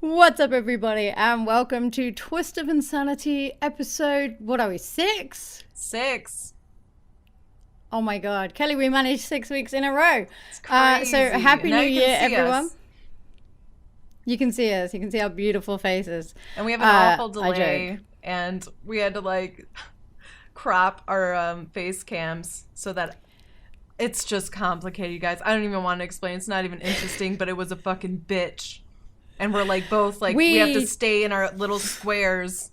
What's up, everybody, and welcome to Twist of Insanity episode, what are we, 6? 6. Oh my god, Kelly, we managed 6 weeks in a row. It's crazy. So Happy Now New you can Year, see everyone. us. You can see us, you can see our beautiful faces. And we have an awful I delay, joke. and we had to crop our face cams so that it's just complicated, you guys. I don't even want to explain. It's not even interesting, but it was a fucking bitch. And we're both we have to stay in our little squares.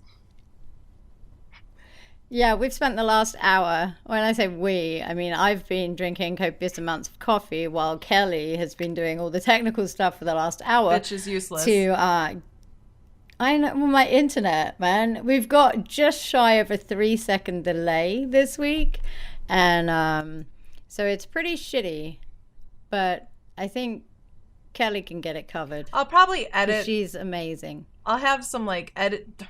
Yeah, we've spent the last hour, when I say we, I mean I've been drinking copious amounts of coffee while Kelly has been doing all the technical stuff for the last hour. Bitch is useless. I know, well, my internet, man. We've got just shy of a 3-second delay this week. And so it's pretty shitty. But I think Kelly can get it covered. I'll probably edit. She's amazing. I'll have some edit.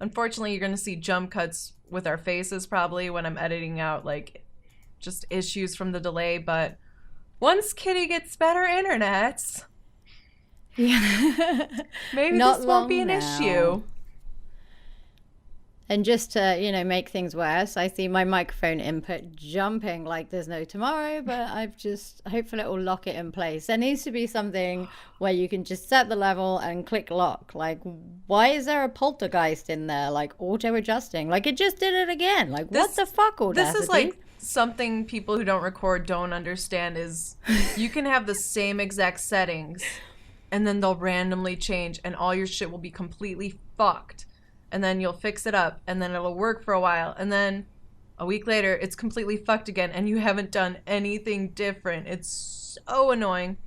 Unfortunately, you're going to see jump cuts with our faces probably when I'm editing out just issues from the delay. But once Kitty gets better internet, Yeah. maybe Not this won't be an long issue. And just to, make things worse, I see my microphone input jumping like there's no tomorrow, but hopefully it will lock it in place. There needs to be something where you can just set the level and click lock. Why is there a poltergeist in there? Auto adjusting. It just did it again. What the fuck, Audacity? This is something people who don't record don't understand is you can have the same exact settings and then they'll randomly change and all your shit will be completely fucked. And then you'll fix it up, and then it'll work for a while, and then a week later, it's completely fucked again, and you haven't done anything different. It's so annoying.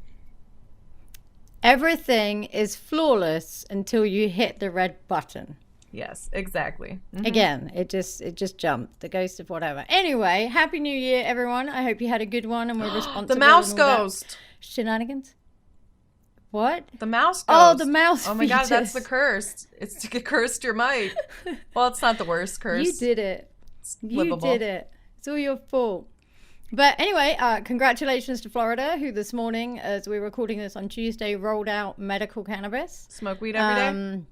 Everything is flawless until you hit the red button. Yes, exactly. Mm-hmm. Again, it just jumped. The ghost of whatever. Anyway, Happy New Year, everyone. I hope you had a good one and we're responsible. The mouse ghost. Shenanigans. What? The mouse ghost. Oh, the mouse Oh my god, fetus. that's the curse. It's to get cursed your mic. Well, it's not the worst curse. You did it. It's You livable. did it. It's all your fault. But anyway, congratulations to Florida, who this morning, as we're recording this on Tuesday, rolled out medical cannabis. Smoke weed every day?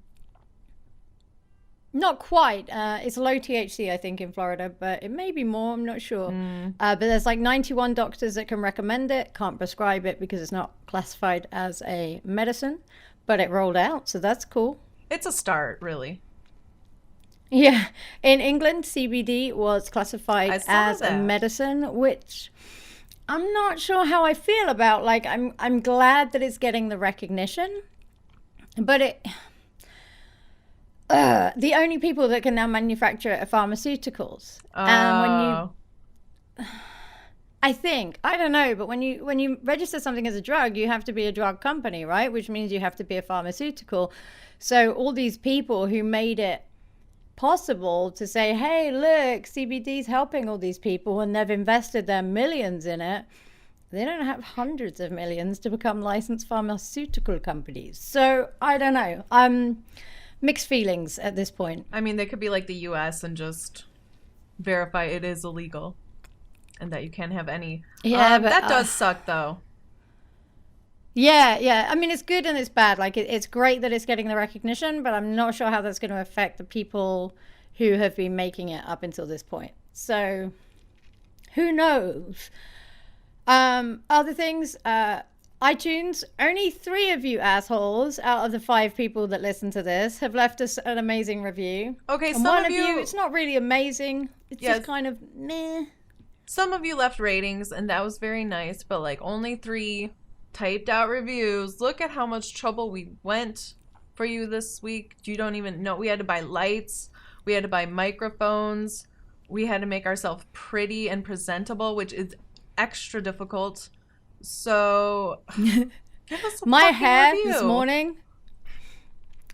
Not quite. It's low THC, I think, in Florida, but it may be more. I'm not sure. But there's 91 doctors that can recommend it. Can't prescribe it because it's not classified as a medicine, but it rolled out, so that's cool. It's a start, really. Yeah. In England, CBD was classified as a medicine, which I'm not sure how I feel about. I'm glad that it's getting the recognition, but the only people that can now manufacture it are pharmaceuticals. And I don't know, but when you register something as a drug, you have to be a drug company, right? Which means you have to be a pharmaceutical. So all these people who made it possible to say, hey, look, CBD's helping all these people, and they've invested their millions in it, they don't have hundreds of millions to become licensed pharmaceutical companies. So I don't know. Mixed feelings at this point. I mean, they could be the US and just verify it is illegal and that you can't have any. Yeah, but that does suck, though. Yeah. I mean, it's good and it's bad. It's great that it's getting the recognition, but I'm not sure how that's going to affect the people who have been making it up until this point. So, who knows? Other things, iTunes, only 3 of you assholes out of the 5 people that listen to this have left us an amazing review. Okay, and one of you, it's not really amazing. It's just kind of meh. Some of you left ratings, and that was very nice, but only 3 typed out reviews. Look at how much trouble we went for you this week. You don't even know. We had to buy lights. We had to buy microphones. We had to make ourselves pretty and presentable, which is extra difficult. So, give us a my hair review. This morning.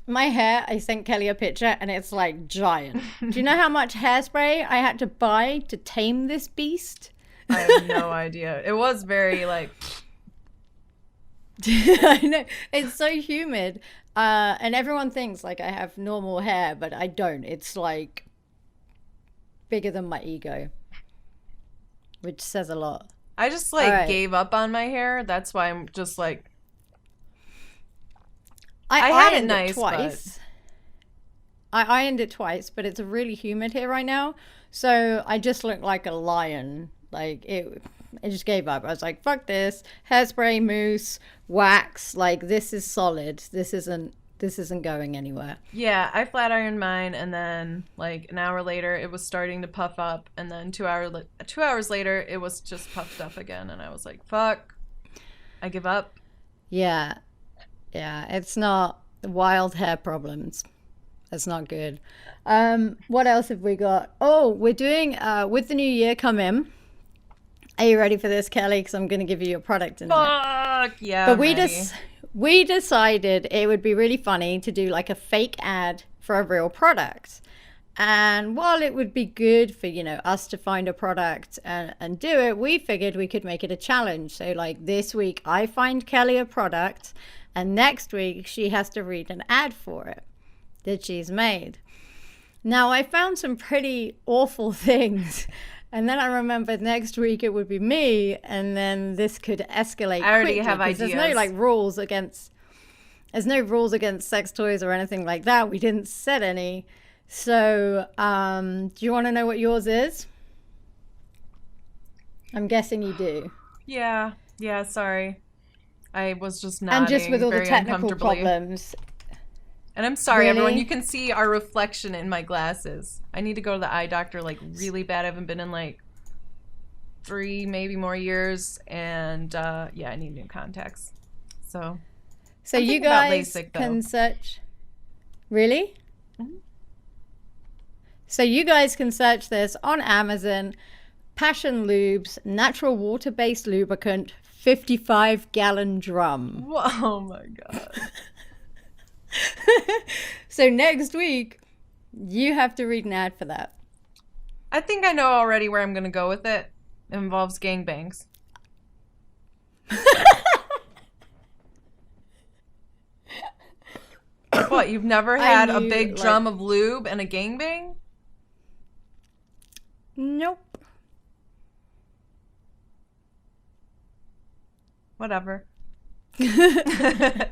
My hair, I sent Kelly a picture and it's giant. Do you know how much hairspray I had to buy to tame this beast? I have no idea. It was very I know. It's so humid. And everyone thinks I have normal hair, but I don't. It's bigger than my ego, which says a lot. I just gave up on my hair. That's why I'm just I had it ironed nice, it twice. I ironed it twice, but it's really humid here right now. So I just look like a lion. Like I just gave up. I was like, fuck this. Hairspray, mousse, wax. Like this is solid. This isn't going anywhere. Yeah, I flat ironed mine, and then like an hour later, it was starting to puff up, and then 2 hours later, it was just puffed up again, and I was like, "Fuck, I give up." Yeah. Yeah. It's not wild hair problems. That's not good. What else have we got? Oh, we're doing with the new year come in. Are you ready for this, Kelly? Because I'm going to give you your product in a minute. Fuck yeah, But I'm ready. we decided it would be really funny to do like a fake ad for a real product. And while it would be good for, us to find a product and do it, we figured we could make it a challenge. So like this week I find Kelly a product, and next week she has to read an ad for it that she's made. Now I found some pretty awful things. And then I remembered next week it would be me, and then this could escalate I already quickly, have 'cause ideas. there's no rules against sex toys or anything like that. We didn't set any. So, do you want to know what yours is? I'm guessing you do. Yeah, yeah. Sorry, I was just And just with nodding all the very technical uncomfortably. problems. And I'm sorry, everyone. Really? You can see our reflection in my glasses. I need to go to the eye doctor like really bad. I haven't been in like 3, maybe more years, and yeah, I need new contacts. So So I'm you thinking about guys LASIK, though. can search. Really? Mhm. So you guys can search this on Amazon. Passion Lubes, natural water-based lubricant, 55-gallon drum. Whoa, oh my god. So next week, you have to read an ad for that. I think I know already where I'm gonna go with it. It involves gangbangs. What? You've never had a knew, big like- drum of lube and a gangbang? Nope. Whatever. Yeah,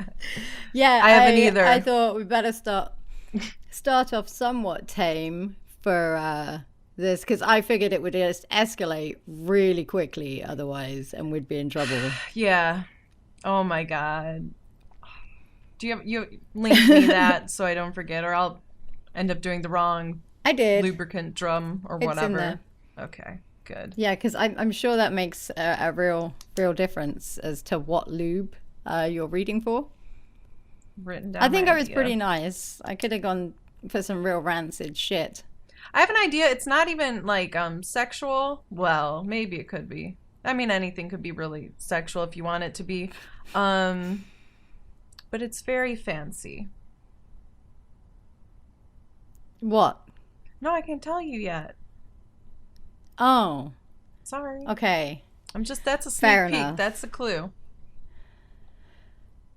I haven't either. I thought we better start off somewhat tame for this, because I figured it would just escalate really quickly otherwise, and we'd be in trouble. Yeah. Oh my god. Do you link me that so I don't forget, or I'll end up doing the wrong I did. lubricant drum or It's in whatever. there. Okay, good. Yeah, because I'm sure that makes a real difference as to what lube you're reading for. Written down. I think my I was idea. pretty nice. I could have gone for some real rancid shit. I have an idea. It's not even like sexual. Well, maybe it could be. I mean, anything could be really sexual if you want it to be. But it's very fancy. What? No, I can't tell you yet. Oh, Sorry. okay. That's a sneak Fair peek. enough. That's a clue.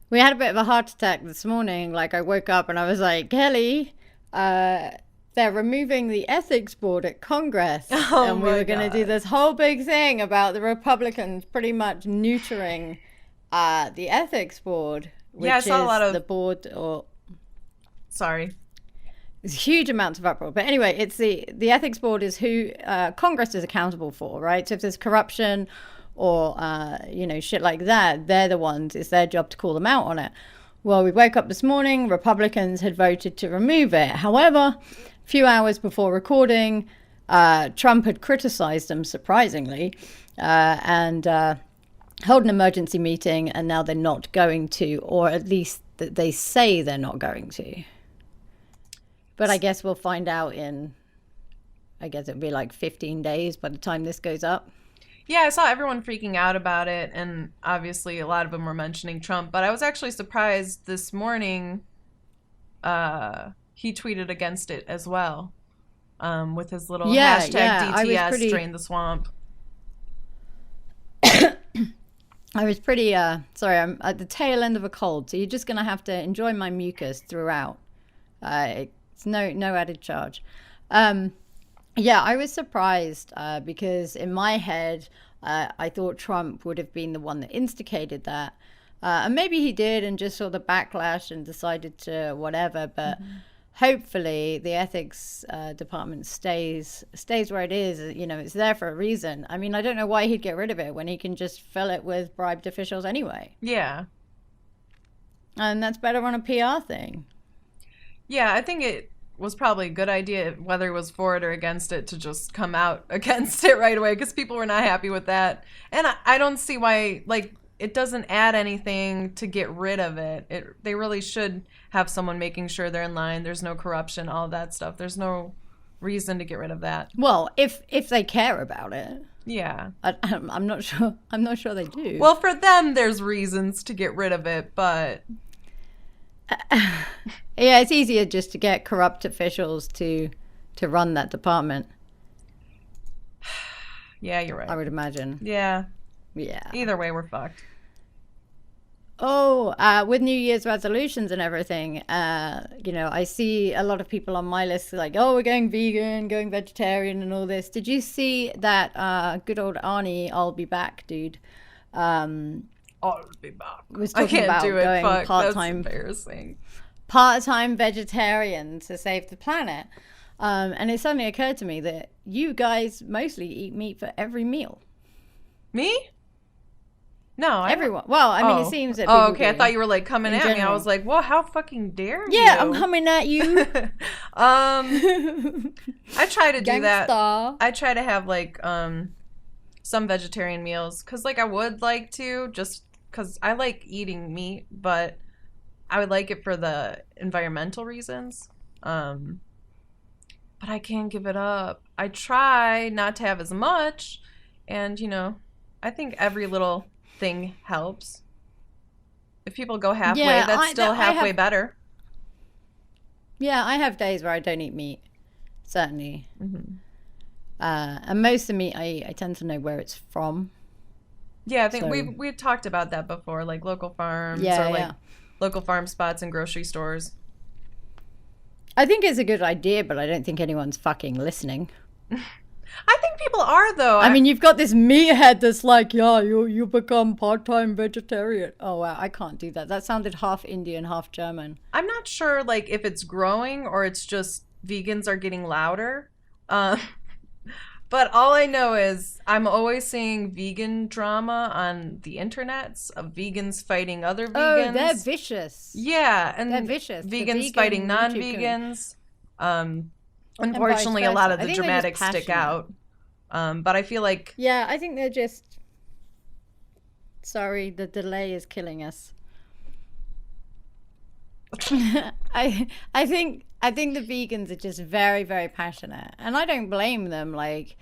We had a bit of a heart attack this morning. Like, I woke up and I was like, Kelly, they're removing the ethics board at Congress. Oh and we my were going to do God. this whole big thing about the Republicans pretty much neutering the ethics board, which Yeah, I saw a is lot of- the board, or Sorry. there's huge amounts of uproar. But anyway, it's the ethics board is who Congress is accountable for, right? So if there's corruption or shit like that, they're the ones. It's their job to call them out on it. Well, we woke up this morning. Republicans had voted to remove it. However, a few hours before recording, Trump had criticized them, surprisingly, and held an emergency meeting. And now they're not going to, or at least they say they're not going to. But I guess we'll find out I guess it'll be like 15 days by the time this goes up. Yeah, I saw everyone freaking out about it, and obviously a lot of them were mentioning Trump. But I was actually surprised this morning. He tweeted against it as well, with his little hashtag I was DTS drain the swamp. I was pretty sorry, I'm at the tail end of a cold, so you're just gonna have to enjoy my mucus throughout. It's no added charge. Yeah, I was surprised because in my head, I thought Trump would have been the one that instigated that. And maybe he did and just saw the backlash and decided to whatever. But hopefully the ethics department stays where it is. You know, it's there for a reason. I mean, I don't know why he'd get rid of it when he can just fill it with bribed officials anyway. Yeah. And that's better on a PR thing. Yeah, I think it was probably a good idea, whether it was for it or against it, to just come out against it right away, because people were not happy with that. And I don't see why, like, it doesn't add anything to get rid of it. They really should have someone making sure they're in line, there's no corruption, all that stuff. There's no reason to get rid of that. Well, if they care about it. Yeah. I'm not sure. I'm not sure they do. Well, for them, there's reasons to get rid of it, but... Yeah, it's easier just to get corrupt officials to run that department. Yeah, you're right. I would imagine. Yeah. Yeah. Either way, we're fucked. Oh, with New Year's resolutions and everything, you know, I see a lot of people on my list like, oh, we're going vegan, going vegetarian and all this. Did you see that good old Arnie, I'll be back, dude? I'll be back. Was I talking can't about do it. going Fuck, part-time, that's embarrassing. Part-time vegetarian to save the planet. And it suddenly occurred to me that you guys mostly eat meat for every meal. Me? No, everyone. Well, I mean, it seems that. Oh, okay. Do. I thought you were like coming In at general. me. I was like, "Well, how fucking dare you?" Yeah, I'm coming at you. I try to do that. Gangsta. I try to have like some vegetarian meals, because like I would like to, just because I like eating meat, but I would like it for the environmental reasons. But I can't give it up. I try not to have as much, and you know, I think every little thing helps. If people go halfway, that's still halfway better. Yeah, I have days where I don't eat meat, certainly. And most of the meat I tend to know where it's from. Yeah, I think we've talked about that before, like local farms or like local farm spots and grocery stores. I think it's a good idea, but I don't think anyone's fucking listening. I think people are, though. I mean, you've got this meathead that's like, yeah, you become part-time vegetarian. Oh, wow, I can't do that. That sounded half Indian, half German. I'm not sure, like, if it's growing or it's just vegans are getting louder. But all I know is I'm always seeing vegan drama on the internets of vegans fighting other vegans. Oh, they're vicious. Yeah, and they're vicious. Vegans fighting non-vegans. Unfortunately, a lot of the dramatics stick out. But I feel like... Yeah, I think they're just... Sorry, the delay is killing us. I think the vegans are just very, very passionate. And I don't blame them. Like,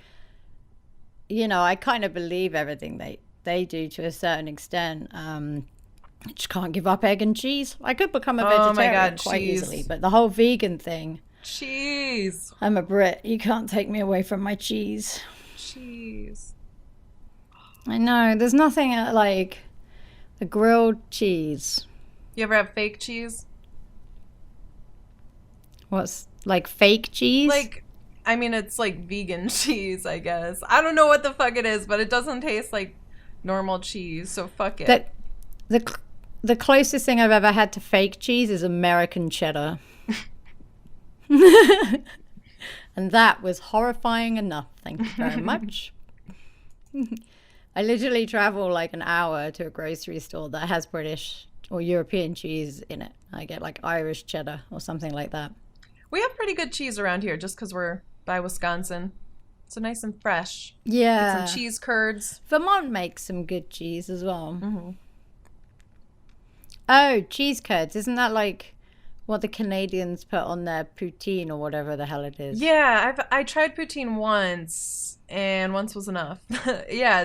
you know, I kind of believe everything they do to a certain extent. I just can't give up egg and cheese. I could become a vegetarian quite easily. But the whole vegan thing... Cheese. I'm a Brit. You can't take me away from my cheese. Cheese. I know. There's nothing like a grilled cheese. You ever have fake cheese? What's like fake cheese? Like, I mean, it's like vegan cheese, I guess. I don't know what the fuck it is, but it doesn't taste like normal cheese, so fuck it. The closest thing I've ever had to fake cheese is American cheddar. And that was horrifying enough. Thank you very much. I literally travel like an hour to a grocery store that has British or European cheese in it. I get like Irish cheddar or something like that. We have pretty good cheese around here just because we're by Wisconsin. So nice and fresh. Yeah. Get some cheese curds. Vermont makes some good cheese as well. Oh, cheese curds. Isn't that like what the Canadians put on their poutine or whatever the hell it is? Yeah, I tried poutine once, and once was enough. Yeah,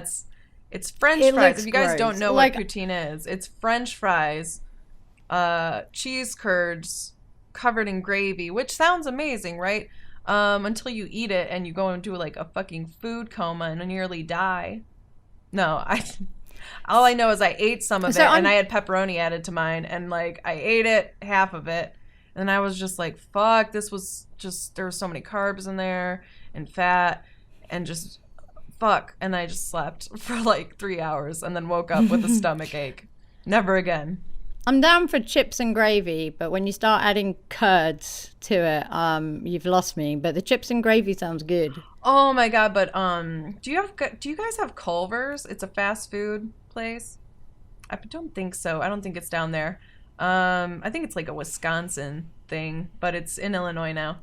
it's French fries. If you guys don't know what poutine is, it's French fries, cheese curds covered in gravy, which sounds amazing, right? Until you eat it and you go into like a fucking food coma and nearly die. No, all I know is I ate some of it and I had pepperoni added to mine, and like I ate it, half of it, and I was just like, fuck, this was just, there were so many carbs in there and fat and just fuck. And I just slept for like 3 hours and then woke up with a stomach ache. Never again. I'm down for chips and gravy, but when you start adding curds to it, you've lost me. But the chips and gravy sounds good. Oh my god, but do you guys have Culver's? It's a fast food place. I don't think so. I don't think it's down there. I think it's like a Wisconsin thing, but it's in Illinois now.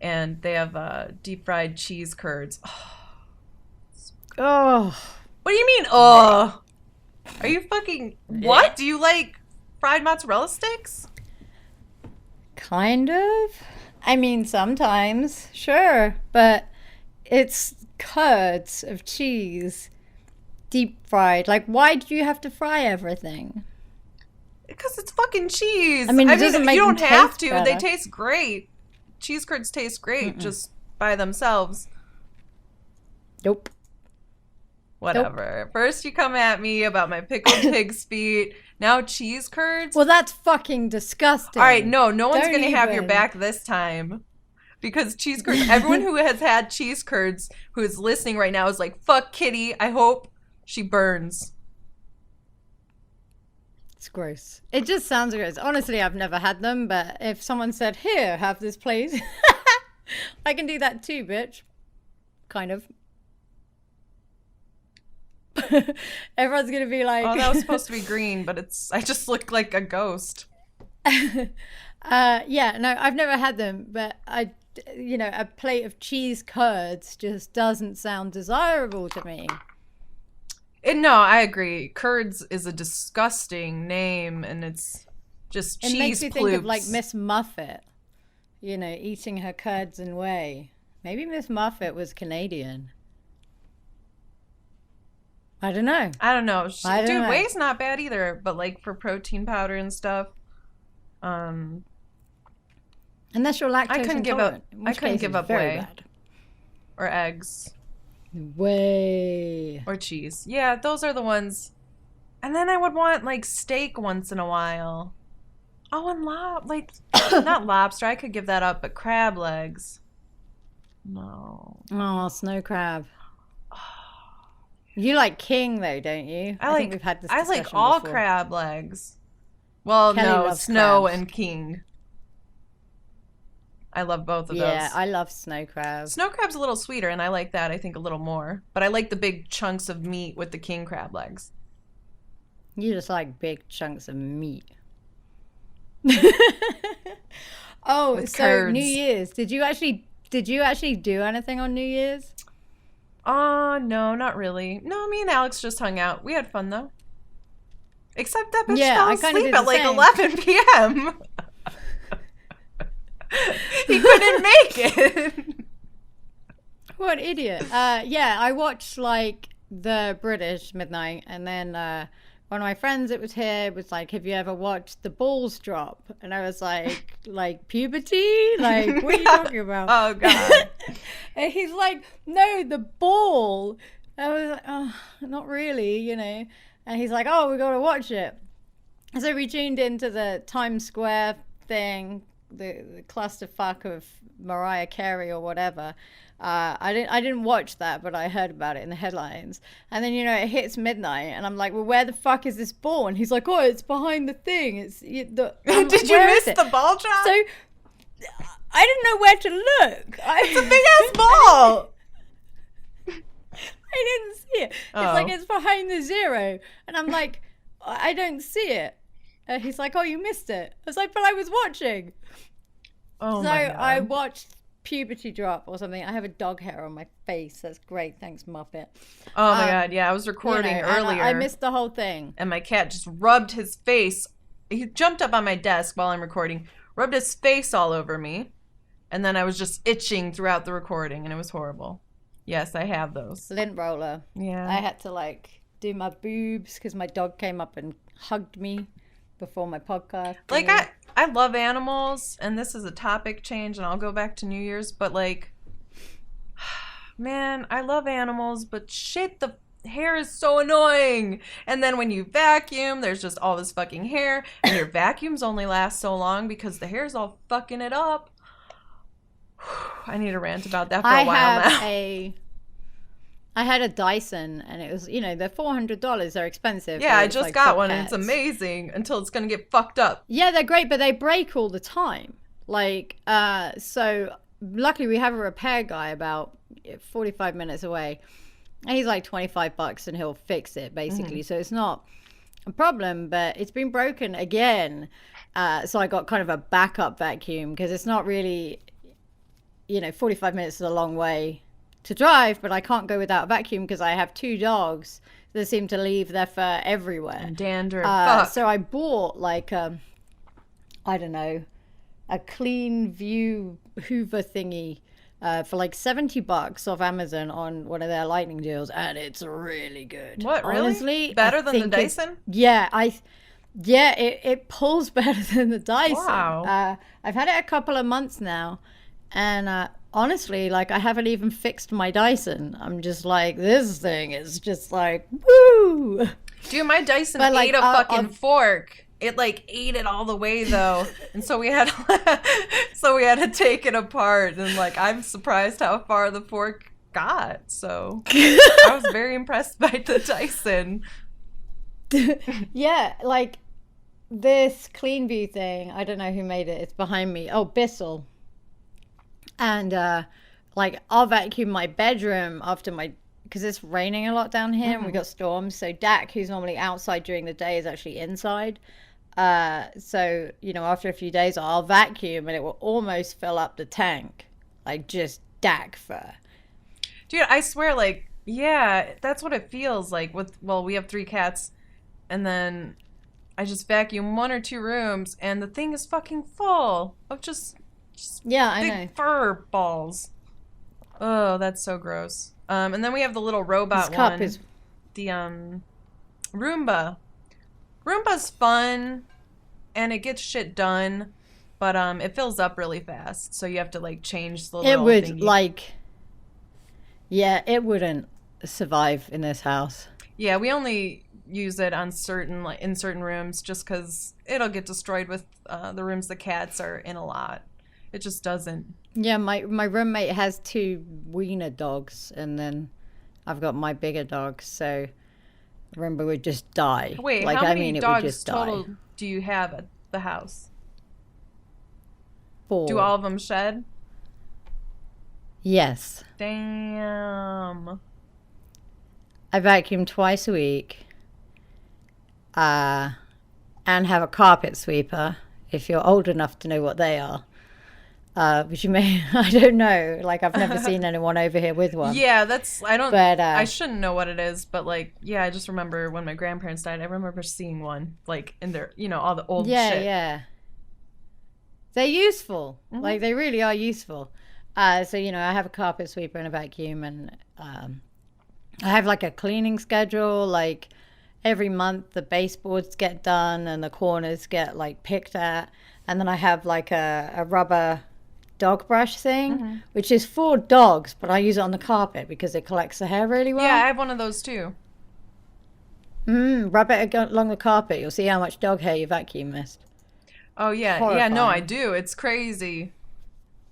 And they have deep fried cheese curds. Oh. What do you mean? Oh. Are you fucking what? Do you like fried mozzarella sticks? Kind of. I mean, sometimes, sure, but it's curds of cheese, deep fried. Like, why do you have to fry everything? Because it's fucking cheese. I mean, it doesn't make you don't them have taste to. better. They taste great. Cheese curds taste great just by themselves. Nope. Whatever. First you come at me about my pickled pig's feet. Now cheese curds. Well, that's fucking disgusting. All right, no one's Don't going to have your even. back this time. Because cheese curds, everyone who has had cheese curds who is listening right now is like, fuck Kitty, I hope she burns. It's gross. It just sounds gross. Honestly, I've never had them, but if someone said, here, have this, please, I can do that too, bitch. Kind of. Everyone's going to be like... Oh, that was supposed to be green, but I just look like a ghost. Yeah, no, I've never had them, but a plate of cheese curds just doesn't sound desirable to me. No, I agree. Curds is a disgusting name, and it's just cheese It makes me ploops. think of like Miss Muffet, eating her curds and whey. Maybe Miss Muffet was Canadian. I don't know. I don't know. I don't know. Whey's not bad either, but like for protein powder and stuff. Unless you're lactose I couldn't give up. intolerant, in I which couldn't case give it's up very whey bad. or eggs Whey. or cheese. Yeah, those are the ones. And then I would want like steak once in a while. Oh, and not lobster. I could give that up, but crab legs. No. Oh, snow crab. You like king though, don't you? I think we've had this discussion like all before. crab legs. Well, Kelly no, loves snow crabs. and king. I love both of Yeah, those. I love snow crab. Snow crab's a little sweeter, and I like that, I think, a little more. But I like the big chunks of meat with the king crab legs. You just like big chunks of meat. Oh, With so curds. New Year's. Did you actually do anything on New Year's? No, not really. No, me and Alex just hung out. We had fun, though. Except that bitch Yeah, fell I kinda asleep did at the like same. 11 p.m. He couldn't make it. What an idiot. Yeah, I watched like the British midnight, and then one of my friends that was here was like, have you ever watched the balls drop? And I was like puberty? Like, what are you talking about? Oh, God. And he's like, no, the ball. I was like, oh, not really, And he's like, oh, we got to watch it. So we tuned into the Times Square thing, the clusterfuck of Mariah Carey or whatever. I didn't watch that, but I heard about it in the headlines. And then it hits midnight, and I'm like, well, where the fuck is this ball? And he's like, oh, it's behind the thing. Did you miss the ball drop? So I didn't know where to look. It's a big ass ball. I didn't see it. It's like it's behind the zero, and I'm like, I don't see it. And he's like, oh, you missed it. I was like, but I was watching. Oh So my God. I watched Puberty Drop or something. I have a dog hair on my face. That's great. Thanks, Muppet. Oh my God. Yeah, I was recording and earlier. I missed the whole thing. And my cat just rubbed his face. He jumped up on my desk while I'm recording, rubbed his face all over me. And then I was just itching throughout the recording, and it was horrible. Yes, I have those. Lint roller. Yeah. I had to do my boobs because my dog came up and hugged me before my podcast. Like, I love animals, and this is a topic change, and I'll go back to New Year's, but man, I love animals, but shit, the hair is so annoying. And then when you vacuum, there's just all this fucking hair, and your vacuums only last so long because the hair's all fucking it up. I need to rant about that for a while now. I had a Dyson, and it was, they're $400. They're expensive. Yeah, but I it's just like got for one, and it's pets. amazing until it's gonna get fucked up. Yeah, they're great, but they break all the time. Like, so luckily we have a repair guy about 45 minutes away. And he's like $25 and he'll fix it basically. So it's not a problem, but it's been broken again. So I got kind of a backup vacuum because it's not really, 45 minutes is a long way to drive, but I can't go without a vacuum because I have 2 dogs that seem to leave their fur everywhere. And dandruff. Fuck. So I bought like I don't know, a clean view Hoover thingy for like $70 off Amazon on one of their lightning deals, and it's really good. What, really? Honestly, Better than the Dyson? Yeah, it pulls better than the Dyson. Wow. I've had it a couple of months now, and honestly, like, I haven't even fixed my Dyson. I'm just like, this thing is just like, woo! Dude, my Dyson But, like, ate a fucking fork. It like ate it all the way though, and so we had to take it apart. And like, I'm surprised how far the fork got. So I was very impressed by the Dyson. Yeah, like this clean view thing. I don't know who made it. It's behind me. Oh, Bissell. And like, I'll vacuum my bedroom after because it's raining a lot down here and we got storms. So Dak, who's normally outside during the day, is actually inside. So, after a few days, I'll vacuum and it will almost fill up the tank. Like, just Dak fur. Dude, I swear, like, yeah, that's what it feels like we have 3 cats, and then I just vacuum 1 or 2 rooms, and the thing is fucking full of just Yeah, I big know. fur balls. Oh, that's so gross. And then we have the little robot This cup one. is The Roomba. Roomba's fun and it gets shit done, but it fills up really fast, so you have to like change the little it would thingy. it wouldn't survive in this house. Yeah, we only use it on in certain rooms just because it'll get destroyed with the rooms the cats are in a lot. It just doesn't. Yeah, my roommate has 2 wiener dogs, and then I've got my bigger dogs, so Roomba would just die. Wait, like, how I many mean, it dogs would just total die. do you have at the house? 4. Do all of them shed? Yes. Damn. I vacuum twice a week, and have a carpet sweeper, if you're old enough to know what they are. Which you may, I don't know. Like, I've never seen anyone over here with one. Yeah, But I shouldn't know what it is, but like, yeah, I just remember when my grandparents died, I remember seeing one, like, in their, all the old shit. Yeah. They're useful. Like, they really are useful. So, I have a carpet sweeper and a vacuum, and I have like a cleaning schedule. Like, every month the baseboards get done and the corners get like picked at. And then I have like a rubber dog brush thing, which is for dogs, but I use it on the carpet because it collects the hair really well. Yeah, I have one of those too. Rub it along the carpet. You'll see how much dog hair your vacuum missed. Oh yeah, Horrifying. yeah. No, I do. It's crazy.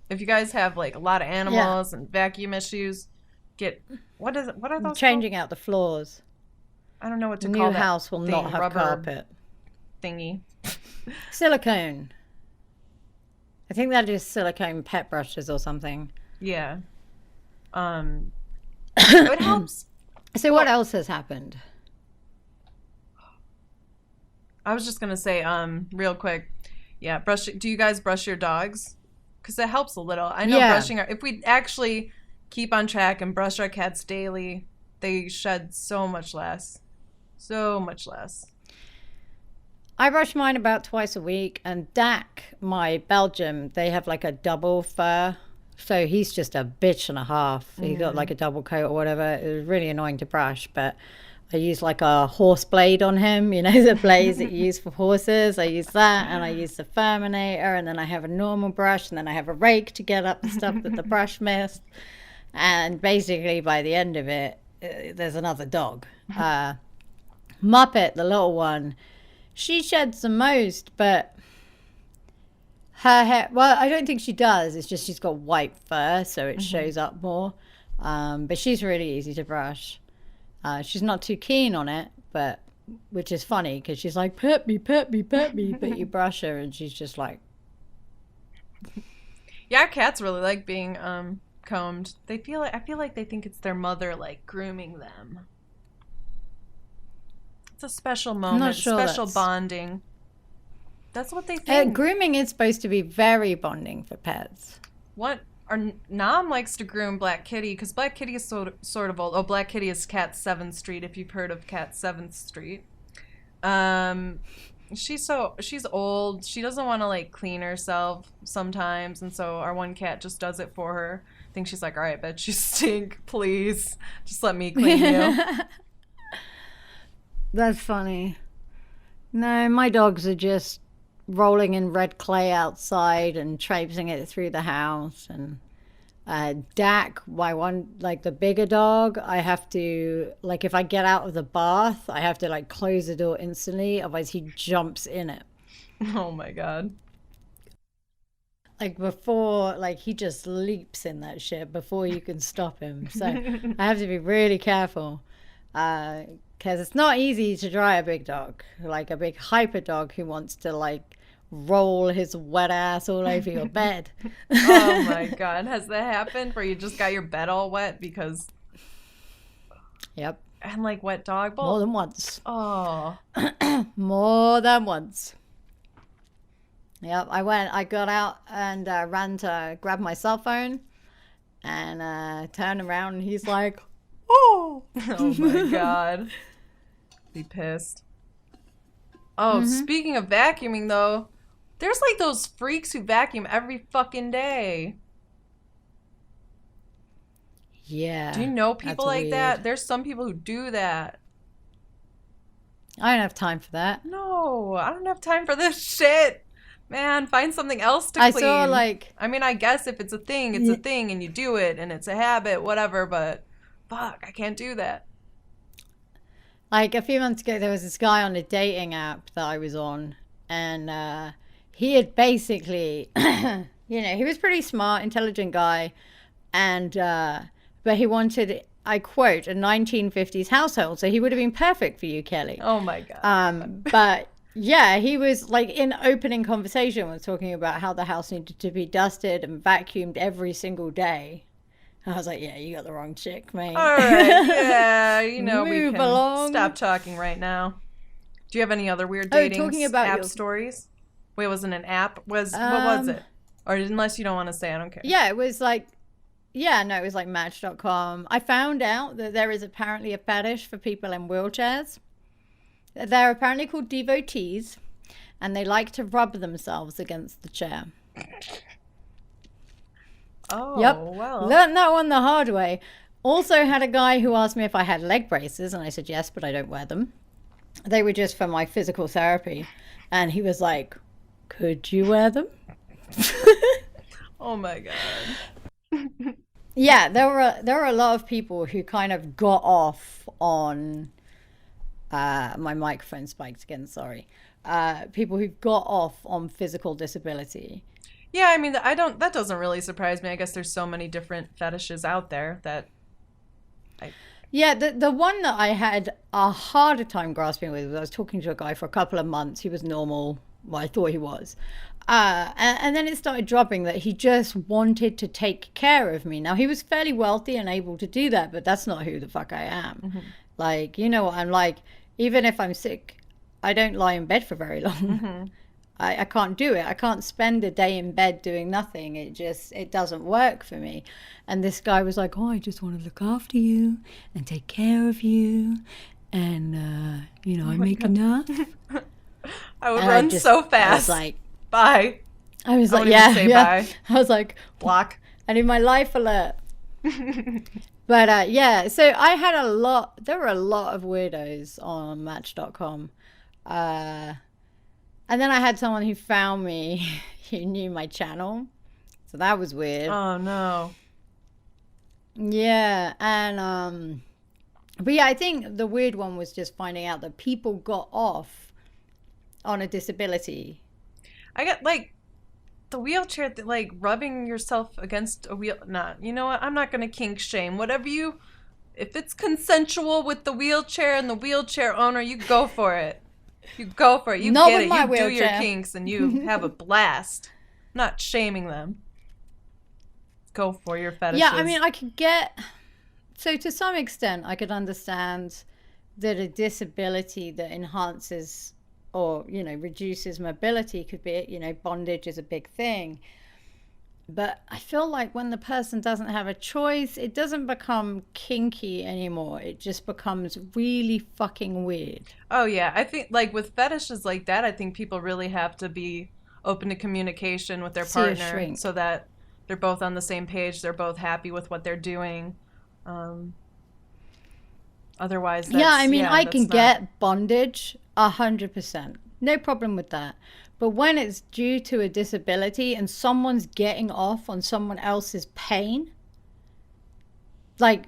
If you guys have like a lot of animals and vacuum issues, what are those? Changing out the floors. I don't know what to The call new that house will thing, not have rubber carpet. thingy. Silicone. I think that is silicone pet brushes or something. Yeah. It helps. So what else has happened? I was just gonna say, real quick, yeah. Do you guys brush your dogs? Because it helps a little. I know if we actually keep on track and brush our cats daily, they shed so much less. So much less. I brush mine about twice a week, and Dak, my Belgian, they have like a double fur. So he's just a bitch and a half. He's got like a double coat or whatever. It was really annoying to brush, but I use like a horse blade on him, the blades that you use for horses. I use that, and I use the Furminator, and then I have a normal brush, and then I have a rake to get up the stuff that the brush missed. And basically by the end of it, there's another dog. Muppet, the little one, she sheds the most, but her hair, well, I don't think she does. It's just she's got white fur, so it shows up more. But she's really easy to brush. She's not too keen on it, but which is funny because she's like, pet me, pet me, pet me. But you brush her and she's just like, Yeah, cats really like being combed. I feel like they think it's their mother like grooming them. It's a special I'm not moment, sure special that's... bonding. That's what they think. Grooming is supposed to be very bonding for pets. What? Our Nam likes to groom Black Kitty because Black Kitty is sort of old. Oh, Black Kitty is Cat 7th Street. If you've heard of Cat 7th Street, she's old. She doesn't want to like clean herself sometimes, and so our one cat just does it for her. I think she's like, all right, bitch, you stink. Please, just let me clean you. That's funny. No, my dogs are just rolling in red clay outside and traipsing it through the house. And Dak, my one, like the bigger dog, I have to, like, if I get out of the bath, I have to like close the door instantly, otherwise he jumps in it. Oh my god. Like before, like he just leaps in that shit before you can stop him. So I have to be really careful. Because it's not easy to dry a big dog, like a big hyper dog who wants to like roll his wet ass all over your bed. Oh my god, has that happened where you just got your bed all wet because... Yep. And like wet dog bowl? More than once. Oh. More than once. Yep, I got out and ran to grab my cell phone and turned around and he's like, oh. Oh my god. Be pissed. Oh, speaking of vacuuming though, there's like those freaks who vacuum every fucking day. Yeah. Do you know people like weird. that? There's some people who do that. I don't have time for that. No, I don't have time for this shit. Man, find something else to clean. I saw like... I mean, I guess if it's a thing, it's a thing and you do it and it's a habit, whatever, but fuck, I can't do that. Like a few months ago, there was this guy on a dating app that I was on, and he had basically, you know, he was pretty smart, intelligent guy, and but he wanted, I quote, a 1950s household, so he would have been perfect for you, Kelly. Oh my god. But yeah, he was like in opening conversation was talking about how the house needed to be dusted and vacuumed every single day. I was like, yeah, you got the wrong chick, mate. All right, yeah, you know, we Move can along. stop talking right now. Do you have any other weird dating talking about app your... stories? Wait, wasn't an app? What was it? Or unless you don't want to say, I don't care. Yeah, it was like, yeah, no, it was like Match.com. I found out that there is apparently a fetish for people in wheelchairs. They're apparently called devotees, and they like to rub themselves against the chair. Oh, yep. Well. Learned that one the hard way. Also had a guy who asked me if I had leg braces, and I said yes, but I don't wear them. They were just for my physical therapy. And he was like, could you wear them? Oh my god. Yeah, there were a lot of people who kind of got off on my microphone spiked again, sorry. People who got off on physical disability. Yeah, I mean, that doesn't really surprise me. I guess there's so many different fetishes out there that Yeah, the one that I had a harder time grasping with was I was talking to a guy for a couple of months. He was normal. Well, I thought he was. And then it started dropping that he just wanted to take care of me. Now, he was fairly wealthy and able to do that, but that's not who the fuck I am. Mm-hmm. Like, you know what I'm like? Even if I'm sick, I don't lie in bed for very long. Mm-hmm. I can't do it. I can't spend a day in bed doing nothing. It doesn't work for me. And this guy was like, oh, I just want to look after you and take care of you. And, you know, I make enough. I would run so fast. I was like, bye. I was like, yeah. Bye. I was like, block. I need my life alert. But yeah, so there were a lot of weirdos on Match.com. And then I had someone who found me who knew my channel. So that was weird. Oh, no. Yeah. And, but yeah, I think the weird one was just finding out that people got off on a disability. I got, like, the wheelchair, like rubbing yourself against a wheel. Nah, you know what? I'm not gonna kink shame. Whatever you, if it's consensual with the wheelchair and the wheelchair owner, you go for it. You go for it. You Not get with it. my You do your wheelchair. kinks and you have a blast. I'm not shaming them. Go for your fetishes. Yeah, I mean, I could get. So to some extent, I could understand that a disability that enhances or, you know, reduces mobility could be, you know, bondage is a big thing. But I feel like when the person doesn't have a choice, it doesn't become kinky anymore. It just becomes really fucking weird. Oh yeah, I think like with fetishes like that, I think people really have to be open to communication with their See a partner shrink. so that they're both on the same page, they're both happy with what they're doing. Otherwise, Yeah, I mean, I that's can not... get bondage 100%. No problem with that. But when it's due to a disability and someone's getting off on someone else's pain, like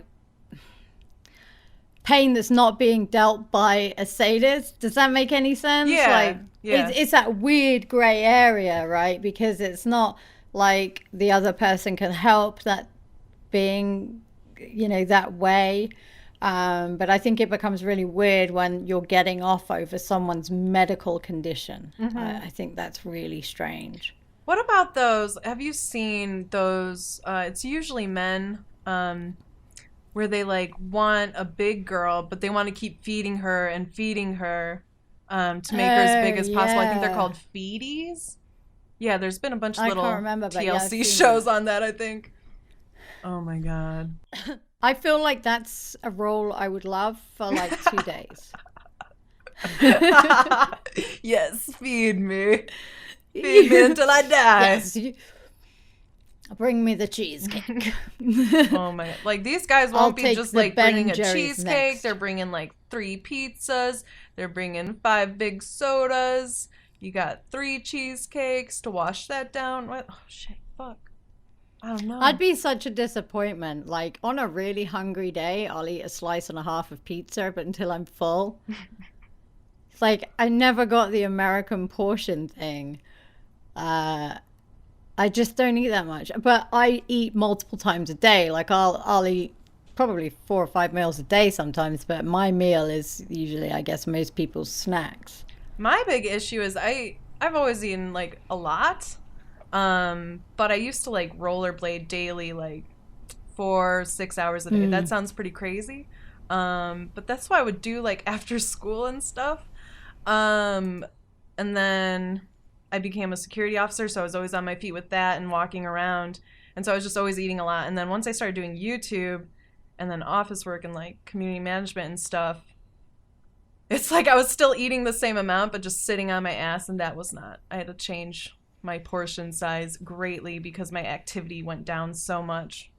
pain that's not being dealt by a sadist, does that make any sense? Yeah, like, yeah. it's that weird gray area, right? Because it's not like the other person can help that being, you know, that way. But I think it becomes really weird when you're getting off over someone's medical condition. I think that's really strange. What about those? Have you seen those? It's usually men, where they like want a big girl, but they want to keep feeding her and feeding her, to make her as big as possible. I think they're Yeah. called feties. Yeah, there's been a bunch of I little can't remember, but yeah, I've TLC seen shows that. on that, I think. Oh my god. I feel like that's a role I would love for like 2 days. Yes, feed me. Feed me until I die. Yes. Bring me the cheesecake. Oh my god. Like these guys I'll won't be take just the like Ben bringing and a Jerry's cheesecake. next. They're bringing like 3 pizzas. They're bringing 5 big sodas. You got 3 cheesecakes to wash that down. What? Oh shit. Fuck. I don't know. I'd be such a disappointment. Like on a really hungry day, I'll eat a slice and a half of pizza, but until I'm full. It's like I never got the American portion thing. I just don't eat that much. But I eat multiple times a day. Like I'll eat probably 4 or 5 meals a day sometimes, but my meal is usually, I guess, most people's snacks. My big issue is I've always eaten like a lot. But I used to like rollerblade daily, like 4-6 hours a day. That sounds pretty crazy. But that's what I would do like after school and stuff. And then I became a security officer, so I was always on my feet with that and walking around. And so I was just always eating a lot. And then once I started doing YouTube and then office work and like community management and stuff, it's like I was still eating the same amount, but just sitting on my ass, and that was not. I had to change my portion size greatly because my activity went down so much.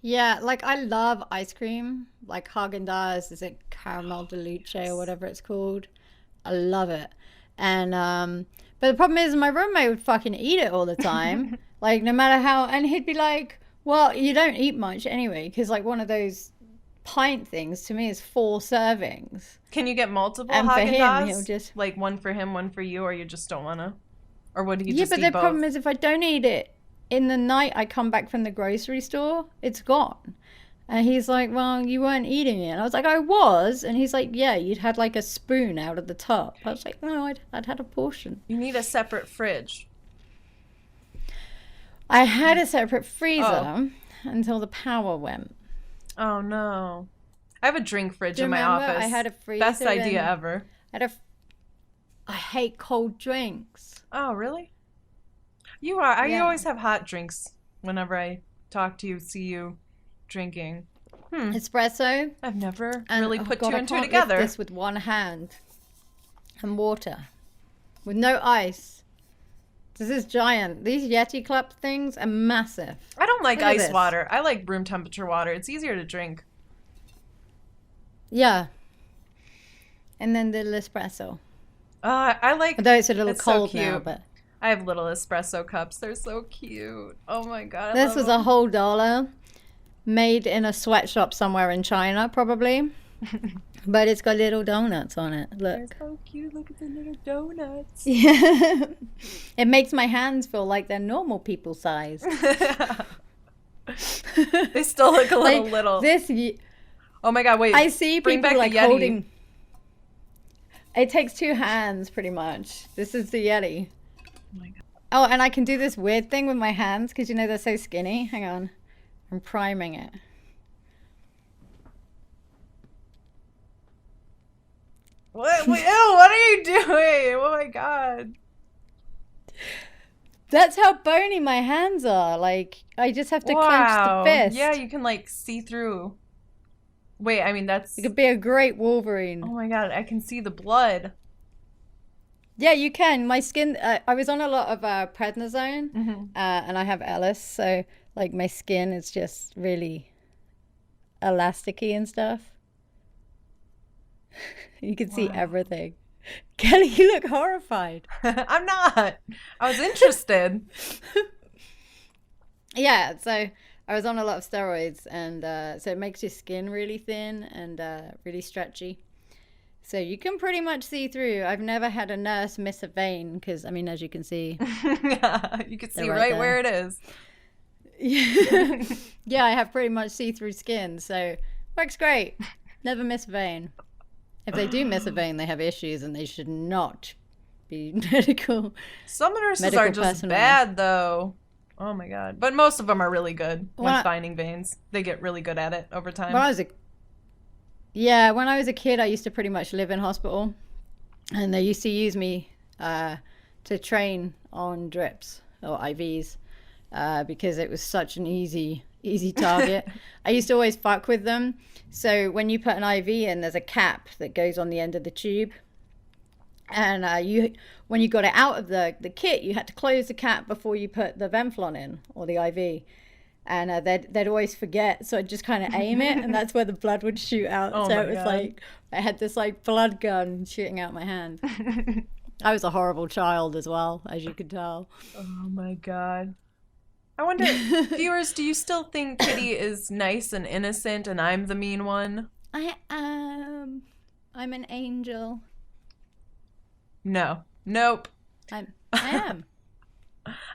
Yeah, like I love ice cream, like Haagen-Dazs, is it caramel deluxe or whatever it's called? I love it. And but the problem is my roommate would fucking eat it all the time. Like no matter how, and he'd be like, "Well, you don't eat much anyway," because like one of those pint things to me is 4 servings. Can you get multiple And for him, Haagen-Dazs? he'll just Like one for him, one for you, or you just don't want to? Or would he Yeah, just but eat the both? problem is if I don't eat it in the night I come back from the grocery store, it's gone. And he's like, "Well, you weren't eating it." And I was like, "I was." And he's like, "Yeah, you'd had like a spoon out of the top." I was like, "No, I'd had a portion." You need a separate fridge. I had a separate freezer Oh. until the power went. Oh no. I have a drink fridge Do you in my remember? office. I had a freezer. Best idea and ever. I hate cold drinks. Oh, really? You are. I Yeah. always have hot drinks whenever I talk to you, see you drinking. Espresso. I've never And really oh put God, 2 I and 2 can't together. lift this with one hand. And water. With no ice. This is giant. These Yeti Club things are massive. I don't like Look at ice this. water. I like room temperature water. It's easier to drink. Yeah. And then the espresso. I like. Although it's a little It's so cold now, cute. but I have little espresso cups. They're so cute. Oh my god. I this love was them. a whole dollar made in a sweatshop somewhere in China, probably. But it's got little donuts on it. They're Look. so cute. Look at the little donuts. Yeah. It makes my hands feel like they're normal people size. They still look a little Like little. this. Oh my god, wait. I see Bring people back like the Yeti. holding. It takes 2 hands, pretty much. This is the Yeti. Oh my god. Oh, and I can do this weird thing with my hands because you know they're so skinny. Hang on, I'm priming it. What? Ew, what are you doing? Oh my god. That's how bony my hands are. Like I just have to clench the fist. Yeah, you can like see through. Wait, I mean that's. You could be a great Wolverine. Oh my god, I can see the blood. Yeah, you can. My skin. I was on a lot of prednisone, Mm-hmm. and I have Ellis, so like my skin is just really elasticy and stuff. You can see Wow. everything. Kelly, you look horrified. I'm not. I was interested. Yeah, so I was on a lot of steroids, and so it makes your skin really thin and really stretchy. So you can pretty much see through. I've never had a nurse miss a vein because, I mean, as you can see, Yeah, you can see right right there. where it is. yeah, I have pretty much see-through skin, so works great. Never miss a vein. If they do miss a vein, they have issues, and they should not be Some nurses medical are just personnel. bad though. Oh my god. But most of them are really good when Well, finding veins. They get really good at it over time. When I was a kid, I used to pretty much live in hospital, and they used to use me to train on drips or IVs because it was such an easy target. I used to always fuck with them. So when you put an IV in, there's a cap that goes on the end of the tube, and when you got it out of the kit, you had to close the cap before you put the Venflon in or the IV. And they'd always forget, so I'd just kind of aim it, and that's where the blood would shoot out. Oh So my it was God. like I had this like blood gun shooting out my hand. I was a horrible child as well, as you could tell. Oh my god. I wonder, viewers, do you still think Kitty is nice and innocent and I'm the mean one? I am. I'm an angel. No. Nope. I am.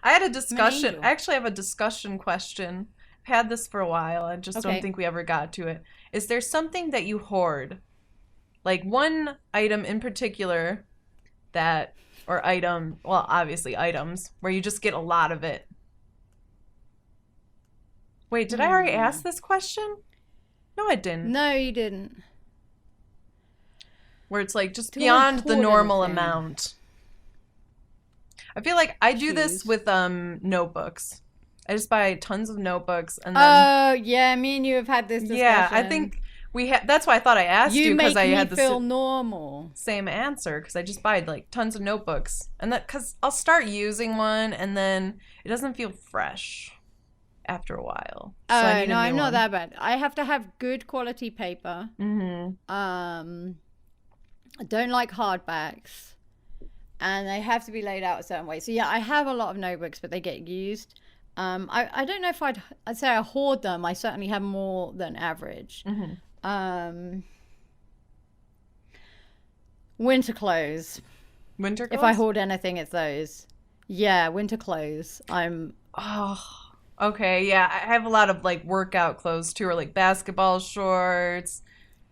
I had a discussion. angel. I actually have a discussion question. I've had this for a while. I just don't Okay. think we ever got to it. Is there something that you hoard? Like one item in particular that, or item, well, obviously items, where you just get a lot of it. Wait, did I already ask this question? No, I didn't. No, you didn't. Where it's like just Do I beyond the hoard normal anything? amount. I feel like I do this Shoes. with notebooks. I just buy tons of notebooks and then Oh yeah, me and you have had this discussion. yeah, I think we had. That's why I thought I asked you make because I me had the feel normal. same answer because I just buy like tons of notebooks and that because I'll start using one and then it doesn't feel fresh after a while. So I Oh need a no, I'm new not one. that bad. I have to have good quality paper. Mm-hmm. I don't like hardbacks, and they have to be laid out a certain way. So yeah, I have a lot of notebooks, but they get used. I don't know if I'd say I hoard them. I certainly have more than average. Mm-hmm. Winter clothes. Winter clothes? If I hoard anything, it's those. Yeah, winter clothes. Oh, okay. Yeah, I have a lot of like workout clothes too, or like basketball shorts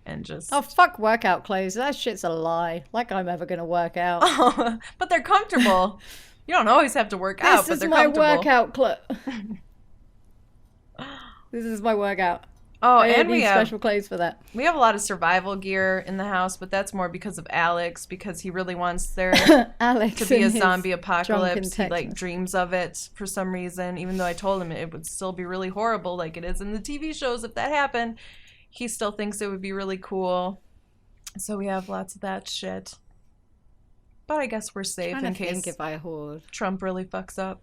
and just. Oh fuck workout clothes. That shit's a lie. Like I'm ever gonna work out. But they're comfortable. You don't always have to work out, This but is they're my comfortable. workout This is my workout. Oh, I and need we have special clothes for that. a lot of survival gear in the house, but that's more because of Alex, because he really wants there Alex to be a and his zombie drunken apocalypse. He like Texans. dreams of it for some reason, even though I told him it would still be really horrible like it is in the TV shows if that happened. He still thinks it would be really cool. So we have lots of that shit. But I guess we're safe Trying in to case think if I hoard. Trump really fucks up.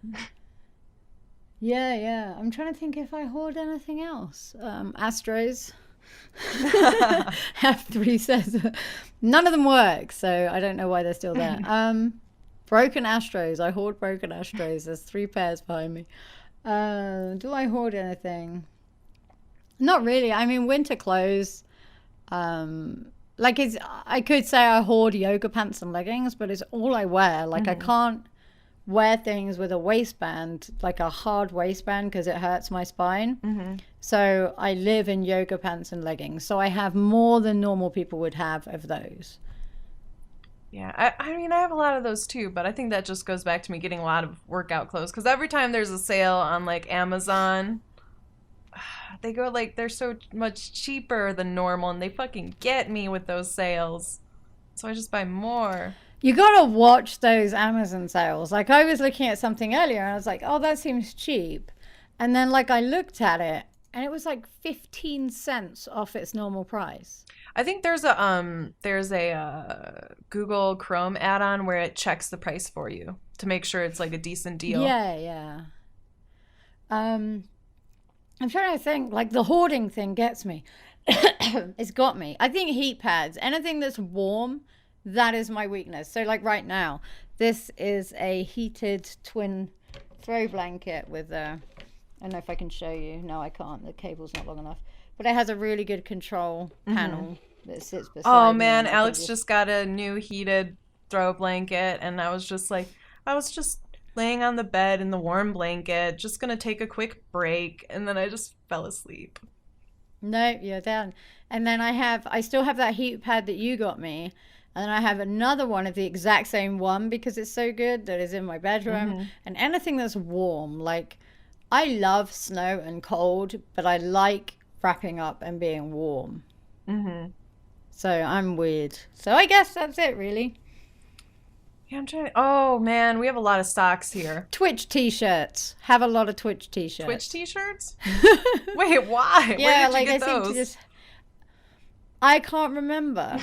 Yeah. I'm trying to think if I hoard anything else. Astros. Have 3 sets. None of them work, so I don't know why they're still there. Broken Astros. I hoard broken Astros. There's 3 pairs behind me. Do I hoard anything? Not really. I mean, winter clothes. Like I could say I hoard yoga pants and leggings, but it's all I wear. Like I can't wear things with a waistband, like a hard waistband, because it hurts my spine. So I live in yoga pants and leggings. So I have more than normal people would have of those. Yeah, I mean, I have a lot of those too, but I think that just goes back to me getting a lot of workout clothes. Because every time there's a sale on like Amazon, they go like they're so much cheaper than normal, and they fucking get me with those sales. So I just buy more. You gotta watch those Amazon sales. Like I was looking at something earlier and I was like, oh, that seems cheap. And then like I looked at it and it was like 15 cents off its normal price. I think there's a Google Chrome add-on where it checks the price for you to make sure it's like a decent deal. Yeah, yeah. I'm trying to think, like the hoarding thing gets me. It's got me. I think heat pads, anything that's warm, that is my weakness. So like right now, this is a heated twin throw blanket with a, I don't know if I can show you. No, I can't. The cable's not long enough. But it has a really good control panel that sits beside me. Oh man, Alex just got a new heated throw blanket, and I was just laying on the bed in the warm blanket, just gonna take a quick break, and then I just fell asleep. No, you're down. And then I still have that heat pad that you got me. And then I have another one of the exact same one because it's so good that is in my bedroom. And anything that's warm, like I love snow and cold, but I like wrapping up and being warm. So I'm weird. So I guess that's it, really. Yeah, I'm trying. Oh man, we have a lot of socks here. Twitch t-shirts. Have a lot of Twitch t-shirts. Twitch t-shirts? Wait, why? Yeah, Where did you like get I those? seem to just. I can't remember.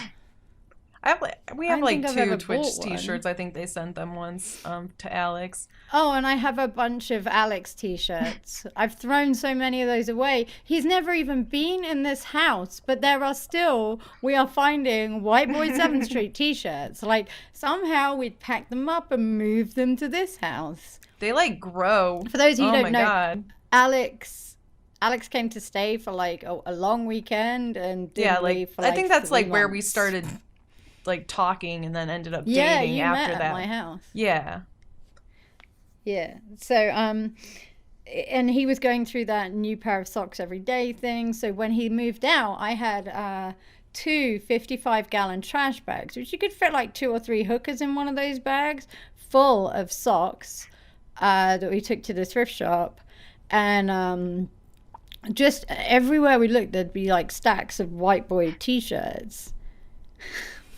We have like think I've 2 ever Twitch bought one. t-shirts. I think they sent them once to Alex. Oh, and I have a bunch of Alex t-shirts. I've thrown so many of those away. He's never even been in this house, but we are finding White Boy 7th Street t-shirts. Like somehow we'd pack them up and move them to this house. They like grow. For those of you who Oh don't my know, God. Alex came to stay for like a long weekend and didn't leave for I think that's 3 like where we months. started like talking and then ended up Yeah, dating you after met that. at my house. Yeah. Yeah. So, and he was going through that new pair of socks every day thing. So when he moved out, I had 2 55-gallon trash bags, which you could fit like 2 or 3 hookers in one of those bags, full of socks that we took to the thrift shop. And just everywhere we looked, there'd be like stacks of White Boy t-shirts.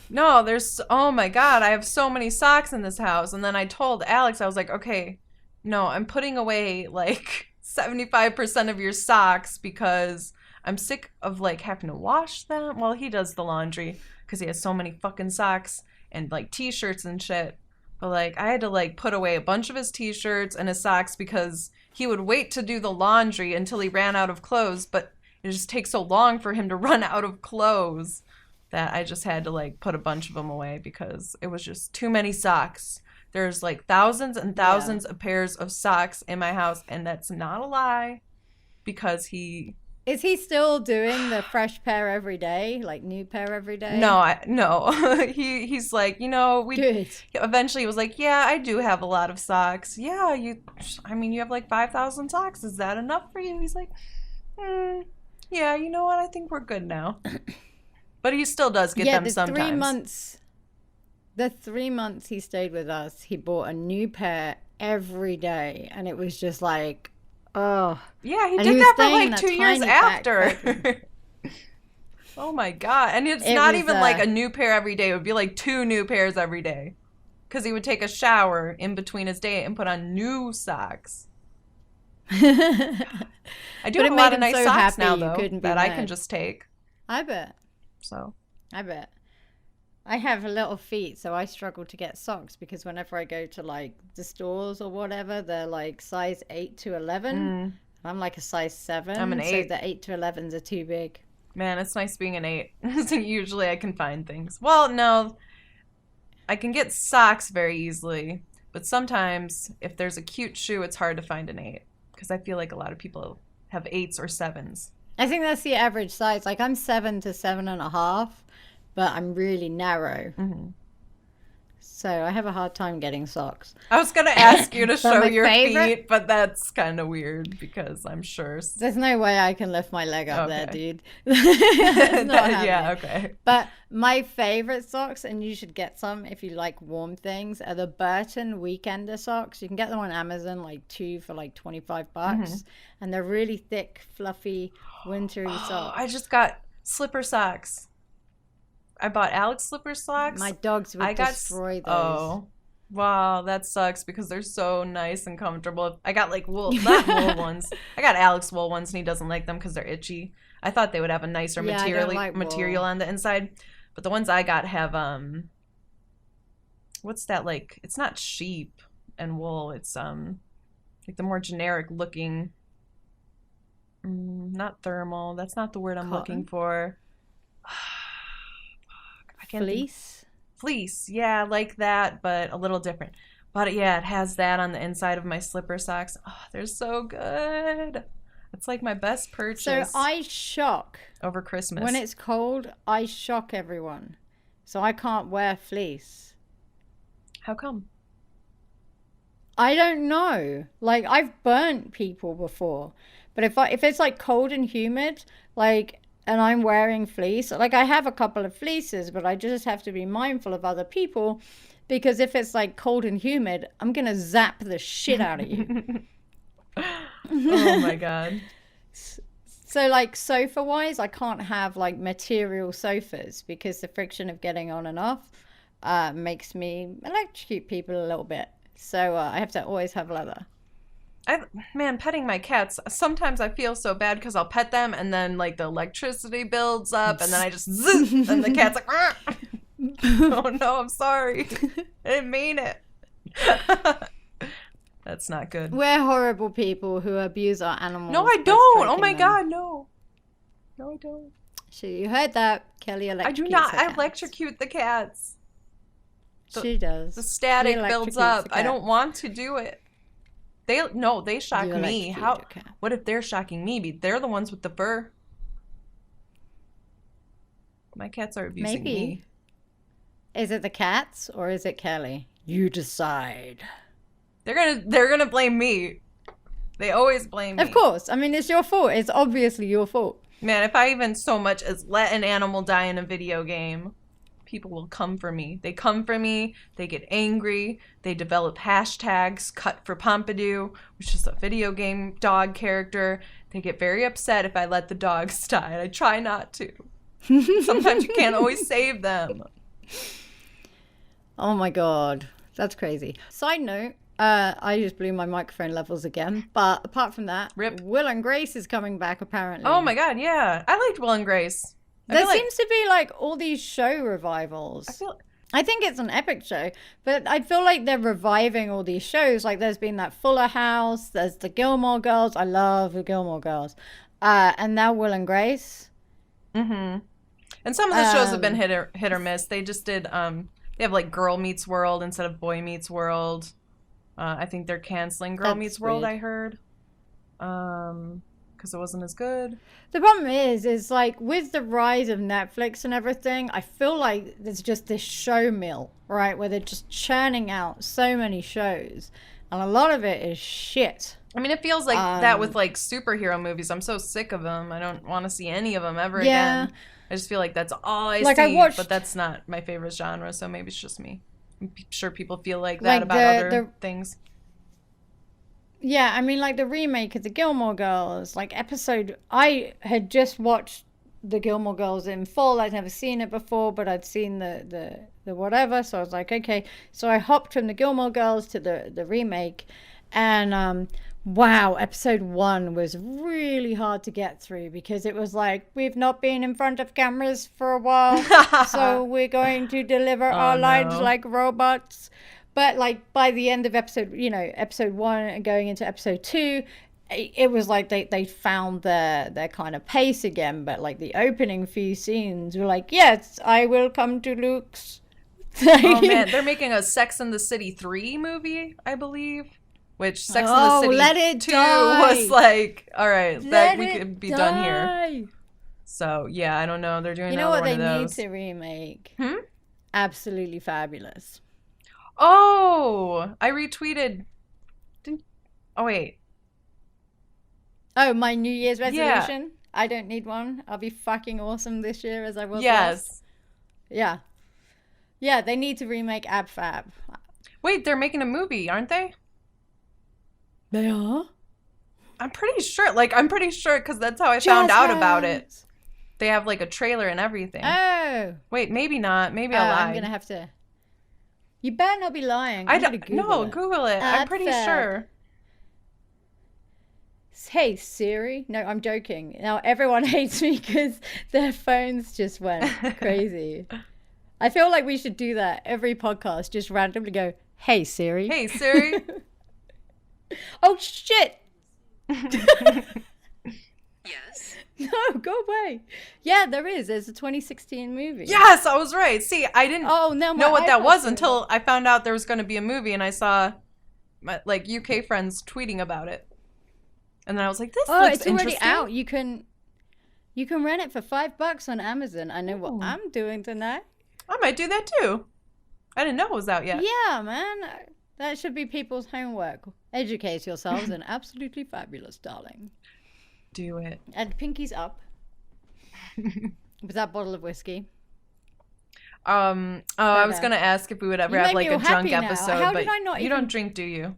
No, oh my God, I have so many socks in this house. And then I told Alex, I was like, okay, no, I'm putting away like 75% of your socks because I'm sick of like having to wash them. Well, he does the laundry because he has so many fucking socks and like t-shirts and shit. But like I had to like put away a bunch of his t-shirts and his socks because he would wait to do the laundry until he ran out of clothes. But it just takes so long for him to run out of clothes that I just had to like put a bunch of them away because it was just too many socks. There's like thousands and thousands of pairs of socks in my house, and that's not a lie because Is he still doing the fresh pair every day, like new pair every day? No. He's like, Good. Eventually he was like, yeah, I do have a lot of socks. Yeah, you have like 5,000 socks. Is that enough for you? He's like, yeah, you know what? I think we're good now. But he still does get them sometimes. The 3 months he stayed with us, he bought a new pair every day, and it was just like, oh. Yeah, he And did he that was for staying in like that 2 years tiny after. Oh my God. And it's It not was, even like a new pair every day. It would be like 2 new pairs every day. Because he would take a shower in between his day and put on new socks. I do have a lot of nice socks now, though, that I can just take. I bet. So. I bet. I have little feet, so I struggle to get socks because whenever I go to like the stores or whatever, they're like size 8 to 11. I'm like a size 7. I'm an 8. So the 8 to 11s are too big. Man, it's nice being an 8. Usually I can find things. Well, no. I can get socks very easily. But sometimes, if there's a cute shoe, it's hard to find an 8. Because I feel like a lot of people have 8s or 7s. I think that's the average size. Like I'm 7 to 7.5, but I'm really narrow. Mm-hmm. So I have a hard time getting socks. I was gonna ask you to But show my your favorite, feet, but that's kind of weird because I'm sure. there's no way I can lift my leg up there, Okay. dude. That's not Yeah. happening. Okay. But my favorite socks, and you should get some if you like warm things, are the Burton Weekender socks. You can get them on Amazon, like two for like $25, Mm-hmm. and they're really thick, fluffy, wintry Oh, socks. I just got slipper socks. I bought Alex slipper socks. My dogs would destroy those. Oh, wow, that sucks because they're so nice and comfortable. I got like wool, not wool ones. I got Alex wool ones, and he doesn't like them because they're itchy. I thought they would have a nicer Yeah, I don't like material wool. on the inside, but the ones I got have what's that like? It's not sheep and wool. It's like the more generic looking. Not thermal. That's not the word I'm looking Cotton? for. I can't think. Fleece? Fleece, yeah, like that, but a little different. But yeah, it has that on the inside of my slipper socks. Oh, they're so good. It's like my best So purchase I shock. over Christmas. When it's cold, I shock everyone. So I can't wear fleece. How come? I don't know. Like I've burnt people before, but if it's like cold and humid, like and I'm wearing fleece, like I have a couple of fleeces, but I just have to be mindful of other people because if it's like cold and humid, I'm gonna zap the shit out of you. Oh my god. So like sofa wise, I can't have like material sofas because the friction of getting on and off makes me electrocute people a little bit. So I have to always have leather. Man, petting my cats, sometimes I feel so bad because I'll pet them and then like the electricity builds up and then I just zzz, and the cat's like, "Arr!" Oh no, I'm sorry. I didn't mean it. That's not good. We're horrible people who abuse our animals. No, I by don't. Oh stroking my them. god, no. No, I don't. So you heard that, Kelly I electrocutes do not. her I cats. electrocute the cats. She does. The static She builds electrocutes up. the I don't cats. want to do it. They shock You me. electrocute How? your cat. What if they're shocking me? They're the ones with the fur. My cats are abusing Maybe. me. Is it the cats or is it Kelly? You decide. They're gonna blame me. They always blame me. Of course. I mean, it's your fault. It's obviously your fault. Man, if I even so much as let an animal die in a video game, people will come for me. They come for me, they get angry, they develop hashtags, cut for Pompidou, which is a video game dog character. They get very upset if I let the dogs die, and I try not to. Sometimes you can't always save them. Oh my God. That's crazy. Side note, I just blew my microphone levels again. But apart from that, Rip. Will and Grace is coming back apparently. Oh my god, yeah. I liked Will and Grace. There seems to be like all these show revivals. I think it's an epic show, but I feel like they're reviving all these shows. Like there's been that Fuller House, there's the Gilmore Girls. I love the Gilmore Girls. And now Will and Grace. Mm-hmm. And some of the shows have been hit or miss. They just did they have like Girl Meets World instead of Boy Meets World. I think they're canceling Girl That's Meets World, weird. I heard. Because it wasn't as good. The problem is like with the rise of Netflix and everything, I feel like there's just this show mill, right? Where they're just churning out so many shows. And a lot of it is shit. I mean, it feels like that with like superhero movies. I'm so sick of them. I don't want to see any of them ever again. I just feel like that's all I see. But that's not my favorite genre, so maybe it's just me. I'm sure people feel like that about other things. Yeah, I mean, like the remake of the Gilmore Girls, I had just watched the Gilmore Girls in full. I'd never seen it before, but I'd seen the whatever. So I was like, okay. So I hopped from the Gilmore Girls to the remake. And wow, episode 1 was really hard to get through because it was like, we've not been in front of cameras for a while. So we're going to deliver our lives like robots. But like by the end of episode 1 and going into episode 2, it was like they found their kind of pace again. But like the opening few scenes were like, yes, I will come to Luke's. Oh man, they're making a Sex and the City 3 movie, I believe. which Sex and the City let it 2 die. was like, all right, that we could be done here. die. So, yeah, I don't know. They're doing You know what another they one of need those. to remake? Hmm? Absolutely Fabulous. Oh, I retweeted. Oh, wait. Oh, my New Year's resolution? I don't need one. I'll be fucking awesome this year as I was last. Yes. Yeah. Yeah, they need to remake Ab Fab. Wait, they're making a movie, aren't they? They are? I'm pretty sure because that's how I found out about it. They have like a trailer and everything. Oh. Wait, maybe not. Maybe I lied. I'm going to have to. You better not be lying. I don't. No, Google it. I'm pretty sure. Hey Siri. No, I'm joking. Now everyone hates me because their phones just went crazy. I feel like we should do that every podcast. Just randomly go, "Hey Siri." Hey Siri. Oh shit. Yes. No, go away. Yeah, there is. There's a 2016 movie. Yes, I was right. See, I didn't know what that was until I found out there was going to be a movie, and I saw my like UK friends tweeting about it, and then I was like, "This looks it's already interesting." out. You can rent it for $5 on Amazon. I know what I'm doing tonight. I might do that too. I didn't know it was out yet. Yeah, man. That should be people's homework. Educate yourselves and absolutely fabulous, darling. Do it. And pinkies up. With that bottle of whiskey. I was gonna ask if we would ever have like a drunk episode, How but did I not you even... don't drink, do you?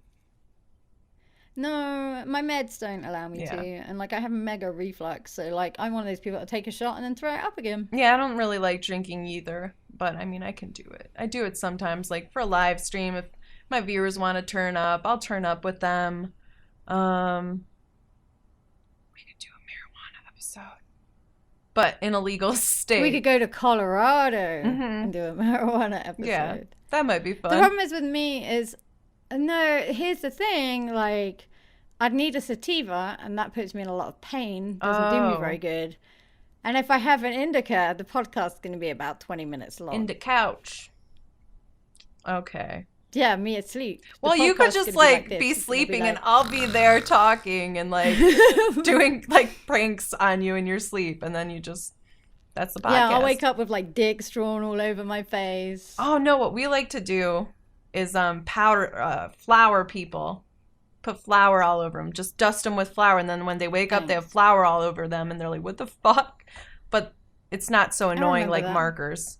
No, my meds don't allow me to, and like I have mega reflux, so like I'm one of those people that take a shot and then throw it up again. Yeah, I don't really like drinking either, but I mean I can do it. I do it sometimes, like for a live stream. If my viewers want to turn up, I'll turn up with them. We could do a marijuana episode, but in a legal state. We could go to Colorado and do a marijuana episode. Yeah, that might be fun. The problem is with me is, no, here's the thing, like, I'd need a sativa, and that puts me in a lot of pain. Doesn't do me very good. And if I have an indica, the podcast's going to be about 20 minutes long. In the couch. Okay. Yeah, me asleep. Well, you could just like be sleeping and I'll be there talking and like doing like pranks on you in your sleep, and then that's the podcast. Yeah, I'll wake up with like dicks drawn all over my face. Oh no, what we like to do is flour people. Put flour all over them. Just dust them with flour, and then when they wake up, they have flour all over them, and they're like, "What the fuck?" But it's not so annoying like markers.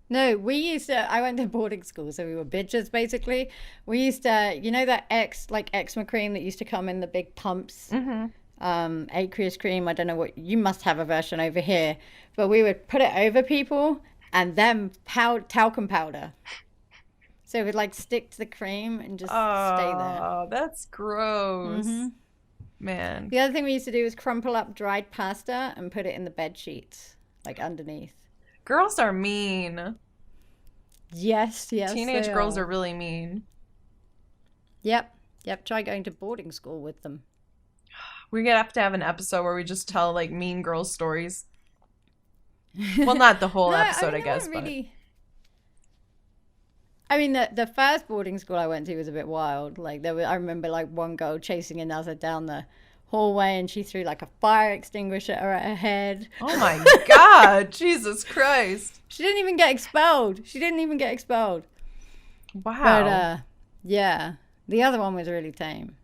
No, we used to, I went to boarding school, so we were bitches, basically. We used to, you know that eczema cream that used to come in the big pumps? Mm-hmm. Aqueous cream, I don't know what, you must have a version over here. But we would put it over people and then talcum powder. So it would like stick to the cream and just stay there. Oh, that's gross. Mm-hmm. Man. The other thing we used to do was crumple up dried pasta and put it in the bed sheets, like underneath. Girls are mean. Yes. Teenage girls are really mean. Yep. Try going to boarding school with them. We're gonna have to have an episode where we just tell like mean girl stories. Well, not the whole episode, I guess. Really... I mean, the first boarding school I went to was a bit wild. Like I remember like one girl chasing another down the hallway, and she threw like a fire extinguisher at her head. Oh my God, Jesus Christ! She didn't even get expelled. Wow. But yeah, the other one was really tame.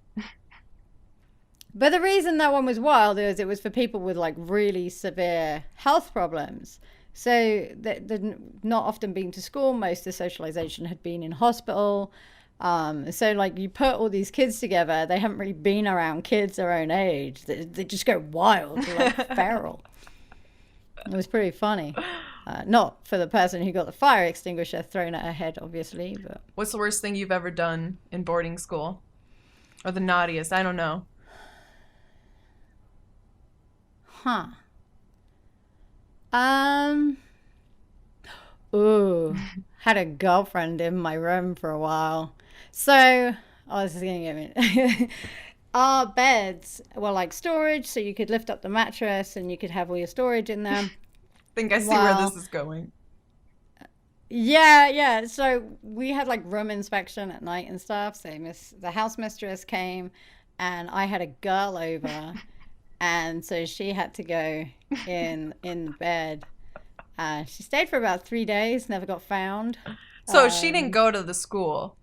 But the reason that one was wild is it was for people with like really severe health problems. So they'd not often been to school. Most of the socialization had been in hospital. So like you put all these kids together, they haven't really been around kids their own age. They just go wild, like feral. It was pretty funny. Not for the person who got the fire extinguisher thrown at her head, obviously. But what's the worst thing you've ever done in boarding school? Or the naughtiest? I don't know. Huh. Ooh, had a girlfriend in my room for a while. So, this is going to get me. Our beds were like storage, so you could lift up the mattress and you could have all your storage in there. I think I see where this is going. Yeah. So we had like room inspection at night and stuff. So the house mistress came, and I had a girl over, and so she had to go in the bed. She stayed for about 3 days, never got found. So she didn't go to the school.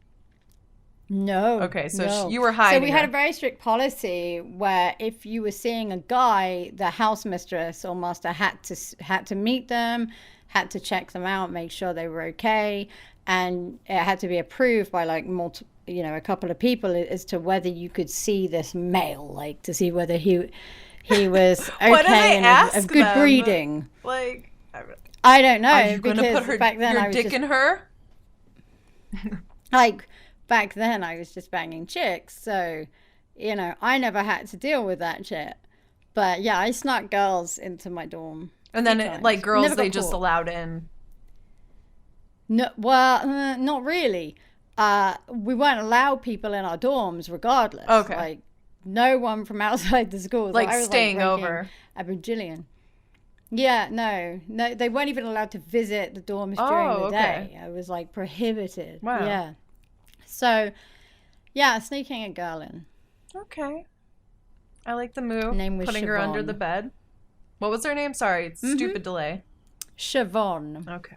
No, Okay, so no. you were So we hiding had a her. very strict policy where if you were seeing a guy, the house mistress or master had to meet them, had to check them out, make sure they were okay, and it had to be approved by like a couple of people as to whether you could see this male, like to see whether he was What do they okay and of ask good them? breeding. Like, I don't are know you gonna put because back then your I was dick just in her? like back then I was just banging chicks, so I never had to deal with that shit. But yeah, I snuck girls into my dorm a And few then like times. girls, Never they got just caught. allowed in. No, well, not really. We weren't allowed people in our dorms, regardless. Okay, Like no one from outside the school. So like I was like staying breaking over. a bajillion. Yeah, no, they weren't even allowed to visit the dorms during Oh, the okay. day. I was like prohibited. Wow. Yeah. So yeah, sneaking a girl in. Okay. I like the Her move. name was Putting her under the Siobhan. bed. What was her name? Sorry, it's Mm-hmm. stupid delay. Siobhan. Okay.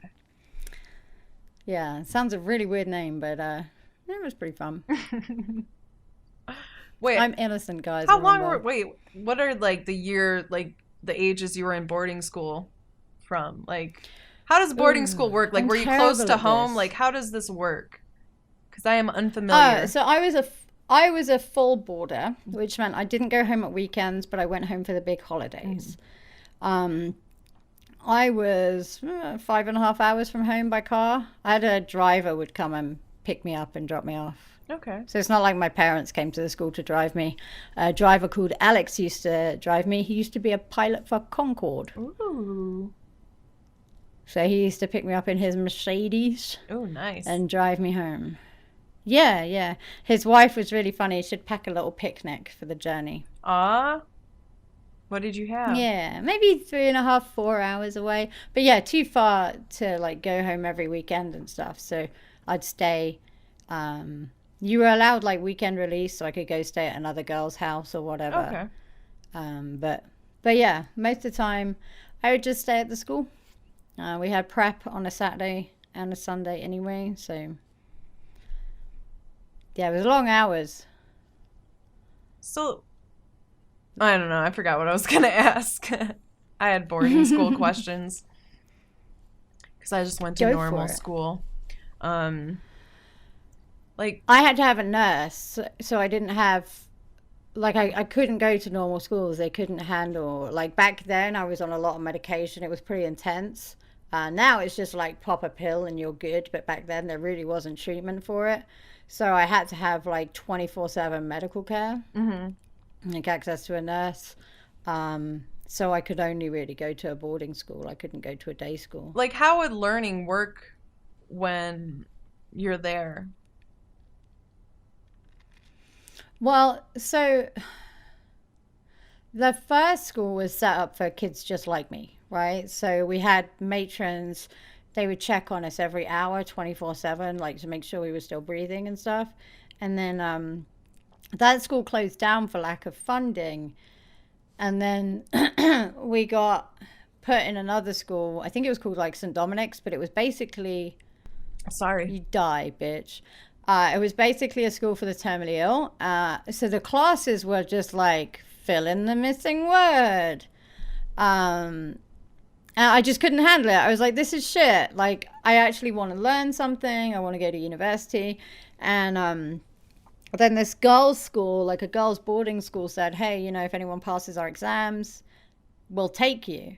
Yeah, sounds a really weird name, but it was pretty fun. Wait, I'm innocent, guys. how long were, Remember? wait, what are like the year, like the ages you were in boarding school from? Like, how does boarding Ooh, school work? Like, I'm were you close terrible to at home? Like, this. how does this work? Because I am Oh, unfamiliar. so I was a full boarder, which meant I didn't go home at weekends, but I went home for the big Mm. holidays. Um, I was 5.5 hours from home by car. I had a driver would come and pick me up and drop me off. Okay. So it's not like my parents came to the school to drive me. A driver called Alex used to drive me. He used to be a pilot for Concorde. Ooh. So he used to pick me up in his Mercedes Oh, nice. and drive me home. Yeah, yeah. His wife was really funny. She'd pack a little picnic for the journey. Ah, what did you have? Yeah, maybe 3.5, 4 hours away. But yeah, too far to like go home every weekend and stuff. So I'd stay. You were allowed like weekend release, so I could go stay at another girl's house or whatever. Okay. But yeah, most of the time I would just stay at the school. We had prep on a Saturday and a Sunday anyway, so yeah, it was long hours. So, I don't know. I forgot what I was going to ask. I had boarding school questions because I just went to Go for normal it. school. Um, like, I had to have a nurse, so I didn't have like I couldn't go to normal schools. They couldn't handle like back then. I was on a lot of medication. It was pretty intense. Now it's just like pop a pill and you're good. But back then there really wasn't treatment for it. So I had to have like 24/7 medical care, mhm. like access to a nurse. So I could only really go to a boarding school. I couldn't go to a day school. Like, how would learning work when you're there? Well, so the first school was set up for kids just like me, right? So we had matrons, they would check on us every hour, 24/7, like to make sure we were still breathing and stuff. And then that school closed down for lack of funding. And then we got put in another school. I think it was called like St. Dominic's, but it was basically Sorry. you die, bitch. It was basically a school for the terminally ill. So the classes were just like fill in the missing word. And I just couldn't handle it. I was like, this is shit. Like, I actually want to learn something. I want to go to university. And then this girls' school, like a girls' boarding school, said, hey, if anyone passes our exams, we'll take you.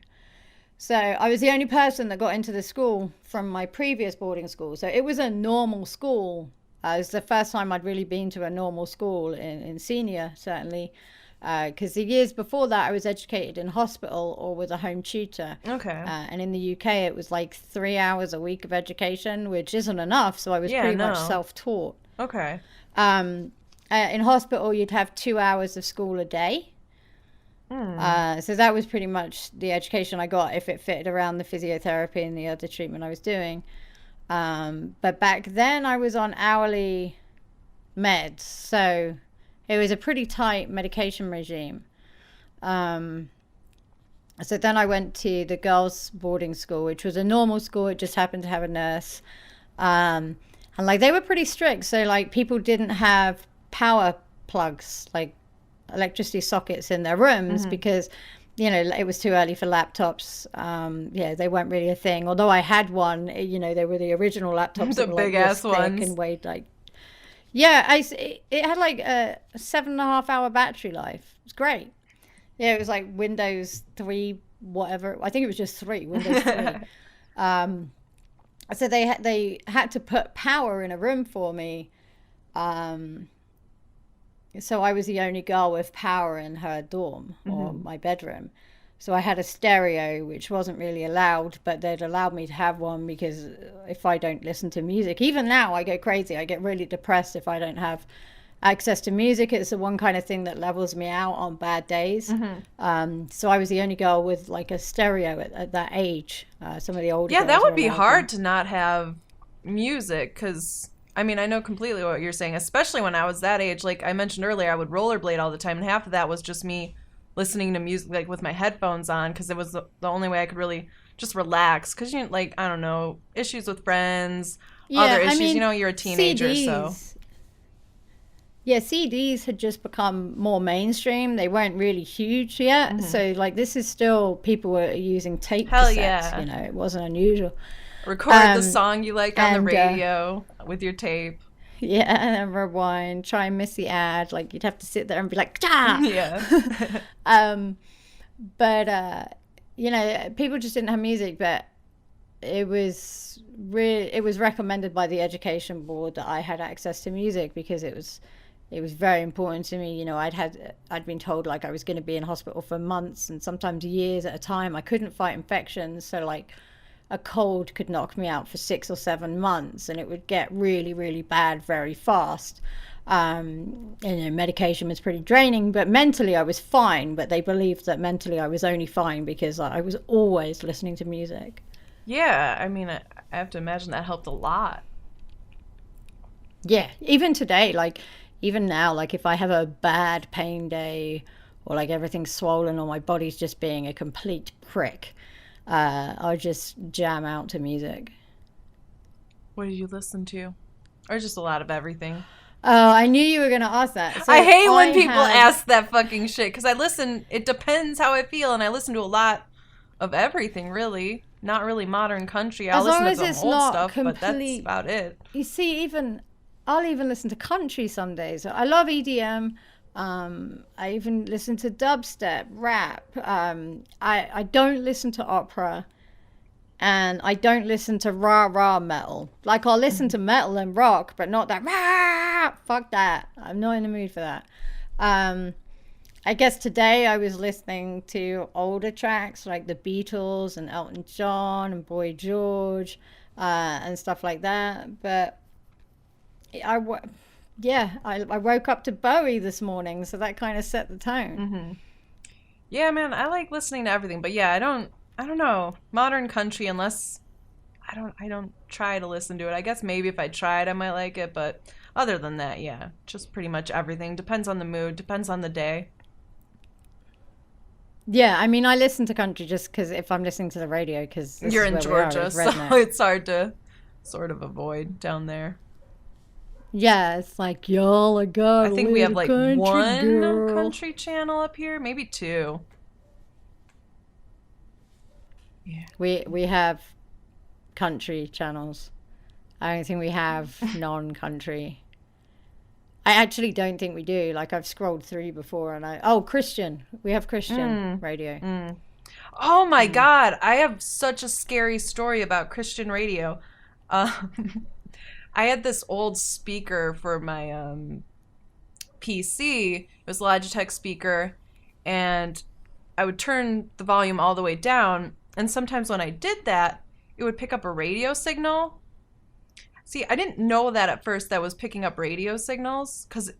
So I was the only person that got into the school from my previous boarding school. So it was a normal school. It was the first time I'd really been to a normal school in senior, certainly. Because the years before that, I was educated in hospital or with a home tutor. Okay. And in the UK, it was like 3 hours a week of education, which isn't enough. So I was Yeah, pretty much no. self-taught. Okay. In hospital, you'd have 2 hours of school a day. So that was pretty much the education I got if it fitted around the physiotherapy and the other treatment I was doing. But back then I was on hourly meds, so it was a pretty tight medication regime. Um, so then I went to the girls' boarding school, which was a normal school. It just happened to have a nurse. And like they were pretty strict. So like people didn't have power plugs, like electricity sockets in their rooms because, you know, it was too early for laptops. Yeah, they weren't really a thing. Although I had one, you know, they were the original laptops The that were like big ass this thick ones. and weighed like, yeah, it had like a 7.5 hour battery life. It was great. Yeah, it was like Windows 3, whatever. I think it was just 3, Windows 3. So they had to put power in a room for me. So I was the only girl with power in her dorm or my bedroom. So I had a stereo, which wasn't really allowed, but they'd allowed me to have one because if I don't listen to music, even now I go crazy. I get really depressed if I don't have access to music. It's the one kind of thing that levels me out on bad days. So I was the only girl with like a stereo at that age. Some of the older Yeah, girls that were would be allowed hard them. to not have music because, I mean, I know completely what you're saying, especially when I was that age. Like I mentioned earlier, I would rollerblade all the time, and half of that was just me listening to music like with my headphones on because it was the only way I could really just relax. Because, you know, like, I don't know, issues with friends, other Yeah, I issues, you mean, know, you're a teenager, so. CDs. Yeah, CDs had just become more mainstream. They weren't really huge yet. So, like, this is still people were using tape Hell cassettes, yeah. you know, it wasn't unusual. Record the song you liked on the And radio with your tape. yeah, and then rewind, try and miss the ad. Like, you'd have to sit there and be like, ah! Yeah. But you know, people just didn't have music, but it was recommended by the education board that I had access to music because it was very important to me. You know, I'd been told like I was going to be in hospital for months and sometimes years at a time. I couldn't fight infections, so like a cold could knock me out for 6 or 7 months, and it would get really, really bad very fast. You know, medication was pretty draining, but mentally I was fine. But they believed that mentally I was only fine because I was always listening to music. Yeah, I mean, I have to imagine that helped a lot. Yeah, even today, like even now, like if I have a bad pain day or like everything's swollen or my body's just being a complete prick, I'll just jam out to music. What did you listen to? Or just a lot of everything? Oh, I knew you were going to ask that. So I hate when people had, ask that fucking shit because I listen, it depends how I feel, and I listen to a lot of everything, really. Not really modern country. I'll as listen long to as some it's old not stuff, but that's complete. about it. You see, even I'll even listen to country some days. I love EDM. I even listen to dubstep, rap. I don't listen to opera, and I don't listen to rah metal. Like I'll listen to metal and rock, but not that rah. Fuck that. I'm not in the mood for that. I guess today I was listening to older tracks like the Beatles and Elton John and Boy George and stuff like that. But I woke up to Bowie this morning, so that kind of set the tone. Yeah, man, I like listening to everything, but yeah, I don't know. Modern country, unless I don't try to listen to it. I guess maybe if I tried I might like it, but other than that, yeah, just pretty much everything. Depends on the mood, depends on the day. Yeah, I mean, I listen to country just because if I'm listening to the radio, because You're in where Georgia, it's so redneck. it's hard to sort of avoid down there. Yeah, it's like y'all are got I a think we have little like country one girl. country channel up here, maybe two. Yeah. We have country channels. I don't think we have non-country. I actually don't think we do. Like I've scrolled through before, and Christian. We have Christian radio. Oh my God, I have such a scary story about Christian radio. I had this old speaker for my PC. It was a Logitech speaker, and I would turn the volume all the way down, and sometimes when I did that, it would pick up a radio signal. See, I didn't know that at first that was picking up radio signals because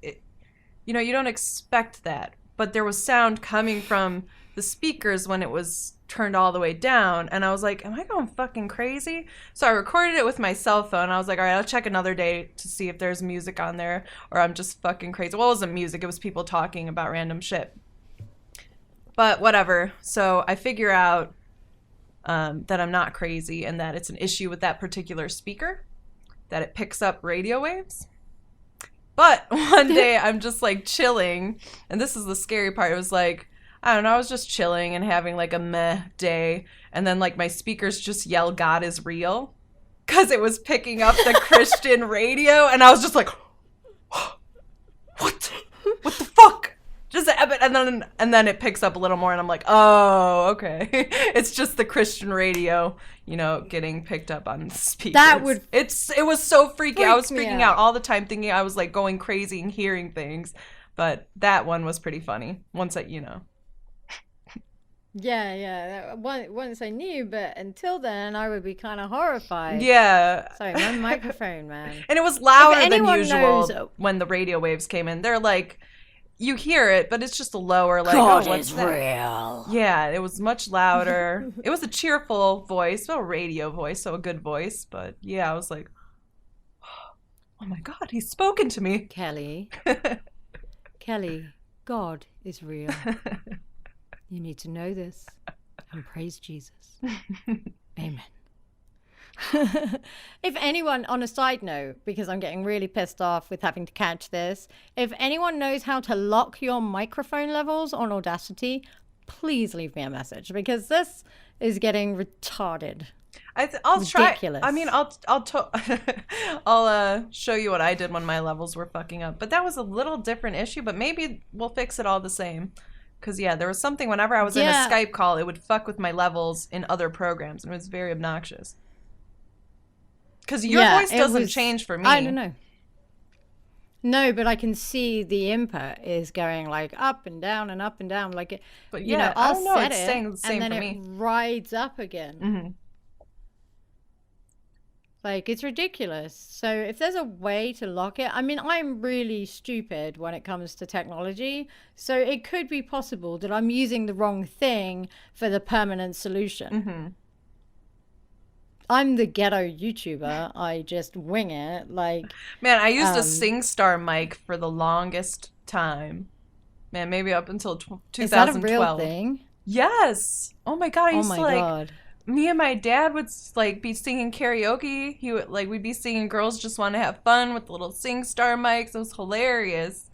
you don't expect that. But there was sound coming from the the speakers when it was turned all the way down, and I was like, am I going fucking crazy? So I recorded it with my cell phone. I was like, all right, I'll check another day to see if there's music on there or I'm just fucking crazy. Well, it wasn't music, it was people talking about random shit. But whatever. So I figure out that I'm not crazy and that it's an issue with that particular speaker, that it picks up radio waves. But one day I'm just like chilling, and this is the scary part. It was like, I don't know, I was just chilling and having like a meh day, and then like my speakers just yell God is real because it was picking up the Christian radio, and I was just like, what the fuck just happened? And then it picks up a little more, and I'm like, oh, okay. It's just the Christian radio, you know, getting picked up on speakers. It was so freaky. I was freaking out all the time, thinking I was like going crazy and hearing things. But that one was pretty funny. Once I, you know. Yeah. Once I knew, but until then, I would be kind of horrified. Yeah. Sorry, my microphone, man. And it was louder than usual when the radio waves came in. They're like, you hear it, but it's just a lower, like, God oh, what's is that? real. Yeah, it was much louder. It was a cheerful voice, a radio voice, so a good voice. But yeah, I was like, oh my God, he's spoken to me. Kelly, God is real. You need to know this and praise Jesus. Amen. If anyone, on a side note, because I'm getting really pissed off with having to catch this, if anyone knows how to lock your microphone levels on Audacity, please leave me a message, because this is getting retarded. I'll ridiculous. Try. I mean, I'll show you what I did when my levels were fucking up. But that was a little different issue. But maybe we'll fix it all the same. Because yeah, there was something whenever I was in a Skype call, it would fuck with my levels in other programs, and it was very obnoxious. Because your voice doesn't change for me. I don't know. No, but I can see the input is going like up and down and up and down, like it. But you know, I I'll don't know. set It's it, staying the same and then for it me. rides up again. Mm-hmm. Like, it's ridiculous. So if there's a way to lock it, I mean, I'm really stupid when it comes to technology. So it could be possible that I'm using the wrong thing for the permanent solution. Mm-hmm. I'm the ghetto YouTuber. I just wing it. Like, man, I used a SingStar mic for the longest time. Man, maybe up until 2012. Is that a real thing? Yes. Oh my God. I used to like. God. Me and my dad would like be singing karaoke. He would like we'd be singing "Girls Just Want to Have Fun" with little SingStar mics. It was hilarious.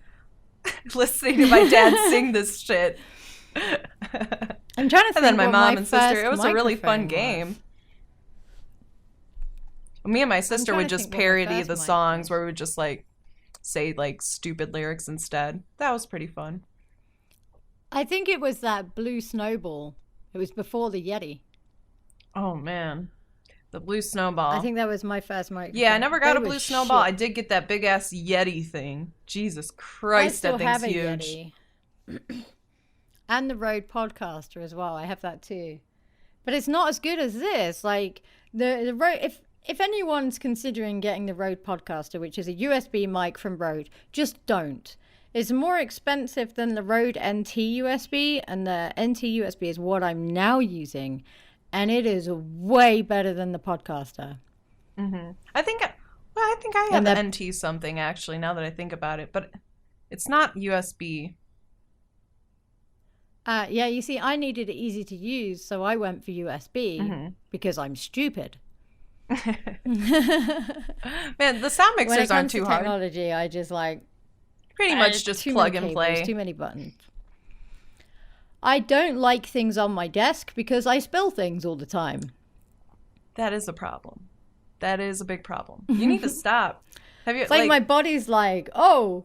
Listening to my dad sing this shit. I'm trying to think. And then my mom and sister. It It was a really fun game. Me and my sister would just parody the songs where we would just like say like stupid lyrics instead. That was pretty fun. I think it was that Blue Snowball. It was before the Yeti. Oh man, the Blue Snowball. I think that was my first microphone. Yeah, I never got a Blue Snowball. I did get that big ass Yeti thing. Jesus Christ, that thing's huge. Yeti. And the Rode Podcaster as well. I have that too, but it's not as good as this. Like the Rode. If anyone's considering getting the Rode Podcaster, which is a USB mic from Rode, just don't. It's more expensive than the Rode NT USB, and the NT USB is what I'm now using. And it is way better than the Podcaster. Mm-hmm. I think I have the NT something, actually, now that I think about it. But it's not USB. Yeah, you see, I needed it easy to use, so I went for USB because I'm stupid. Man, the sound mixers aren't too hard. Technology, I just like... Pretty much just plug and play. Too many buttons. I don't like things on my desk because I spill things all the time. That is a problem. That is a big problem. You need to stop. Have you? It's like my body's like, oh,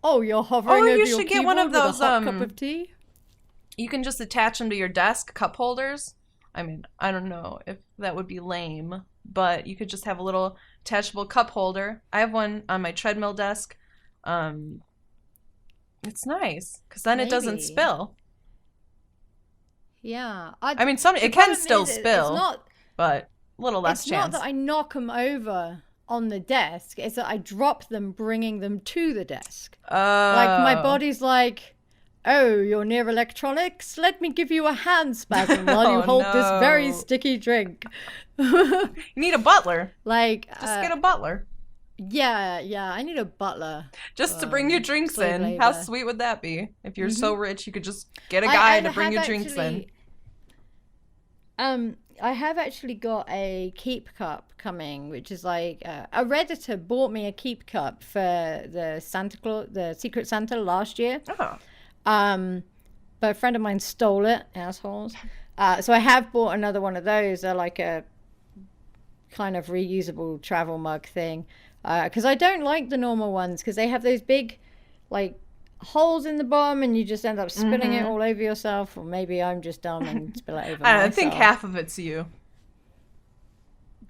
you're hovering over your keyboard. You should get one of those. With a hot cup of tea. You can just attach them to your desk cup holders. I mean, I don't know if that would be lame, but you could just have a little attachable cup holder. I have one on my treadmill desk. It's nice because then it doesn't spill. Yeah. I mean, it can still spill, but a little less chance. It's not that I knock them over on the desk. It's that I drop them, bringing them to the desk. Oh. Like, my body's like, oh, you're near electronics? Let me give you a hand spasm while you hold this very sticky drink. You need a butler. Like, just get a butler. Yeah, I need a butler. Just to bring your drinks in. Labor. How sweet would that be? If you're so rich, you could just get a guy to bring your drinks in. I have actually got a keep cup coming, which is like a Redditor bought me a keep cup for the Santa Claus, the Secret Santa last year. Oh. But a friend of mine stole it, assholes. So I have bought another one of those. They're like a kind of reusable travel mug thing. Because I don't like the normal ones because they have those big, like, holes in the bottom and you just end up spilling it all over yourself. Or maybe I'm just dumb and spill it over myself. I think half of it's you.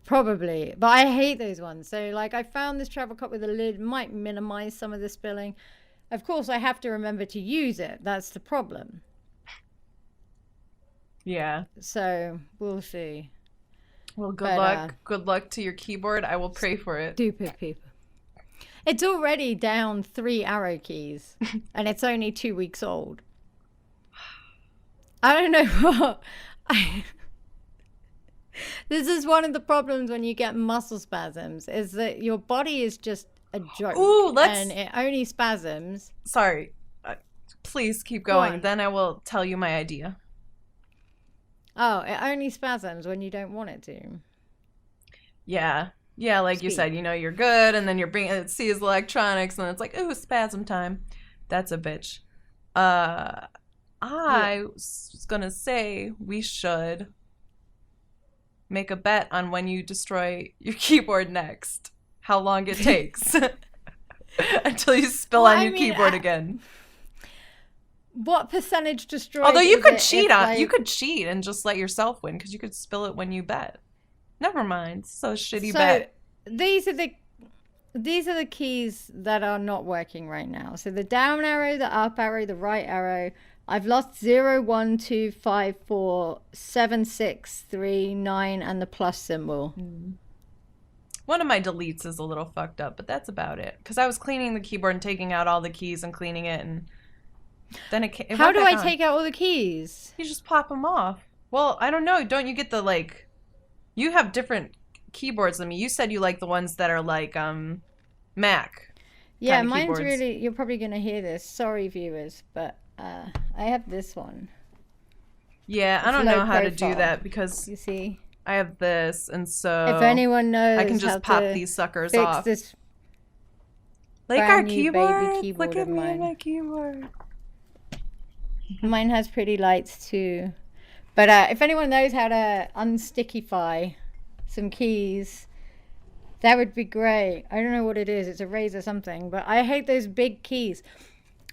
Probably. But I hate those ones. So, like, I found this travel cup with a lid. Might minimize some of the spilling. Of course, I have to remember to use it. That's the problem. Yeah. So, we'll see. Well, good luck. Good luck to your keyboard. I will pray for it. Stupid people. It's already down 3 arrow keys, and it's only 2 weeks old. I don't know what. This is one of the problems when you get muscle spasms, is that your body is just a joke. Ooh, and it only spasms. Sorry. Please keep going. Then I will tell you my idea. Oh, it only spasms when you don't want it to. Yeah. Yeah, like you said, you know, you're good, and then you're bringing it sees electronics, and it's like, ooh, spasm time. That's a bitch. I was gonna say we should make a bet on when you destroy your keyboard next. How long it takes until you spill on your keyboard again. What percentage destroyed? Although you could cheat you could cheat and just let yourself win because you could spill it when you bet. Never mind. So shitty bet. These are the keys that are not working right now. So the down arrow, the up arrow, the right arrow. I've lost 0, 1, 2, 5, 4, 7, 6, 3, 9, and the plus symbol. One of my deletes is a little fucked up, but that's about it. Because I was cleaning the keyboard and taking out all the keys and cleaning it, and then it How do I take out all the keys? You just pop them off. Well, I don't know. Don't you get the, like... You have different keyboards than me. You said you like the ones that are like Mac. Yeah, mine's really... You're probably going to hear this. Sorry, viewers, but I have this one. Yeah, I don't know how to do that because... You see? I have this, and so... If anyone knows I can just pop these suckers off. This like our keyboard? Baby keyboard. Look at me and my keyboard. Mine has pretty lights too. But if anyone knows how to unstickify some keys, that would be great. I don't know what it is. It's a razor something. But I hate those big keys.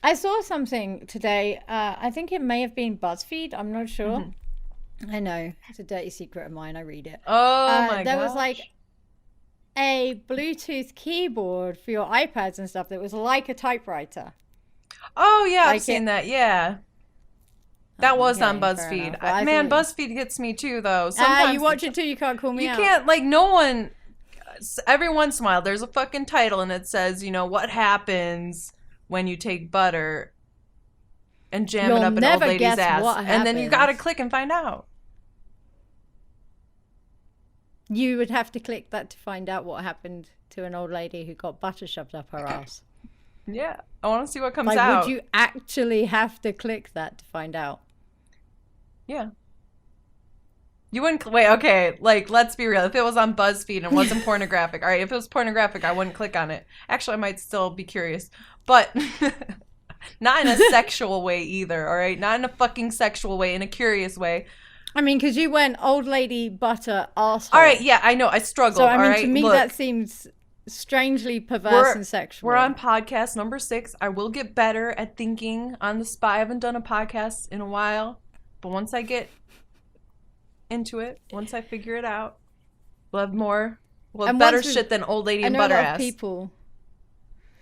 I saw something today. I think it may have been BuzzFeed. I'm not sure. I know. It's a dirty secret of mine. I read it. Oh, my God. There was like a Bluetooth keyboard for your iPads and stuff that was like a typewriter. Oh, yeah. I've seen that. Yeah. That was on BuzzFeed. Man, BuzzFeed gets me too, though. Sometimes you watch it too, you can't call me out. You can't, like, no one... Every once in a while, there's a fucking title, and it says, you know, what happens when you take butter and jam it up an old lady's ass. And then you gotta click and find out. You would have to click that to find out what happened to an old lady who got butter shoved up her ass. Yeah. I want to see what comes out. Would you actually have to click that to find out? Yeah. You wouldn't... Wait, okay. Like, let's be real. If it was on BuzzFeed and wasn't pornographic, all right, if it was pornographic, I wouldn't click on it. Actually, I might still be curious. But not in a sexual way either, all right? Not in a fucking sexual way, in a curious way. I mean, because you went old lady butter arsehole. All right, yeah, I know. I struggled, so, I mean, all right? To me, that seems strangely perverse and sexual. We're on podcast number 6. I will get better at thinking on the spot. I haven't done a podcast in a while. But once I get into it, once I figure it out, we'll have more, better shit than old lady and butter ass. People.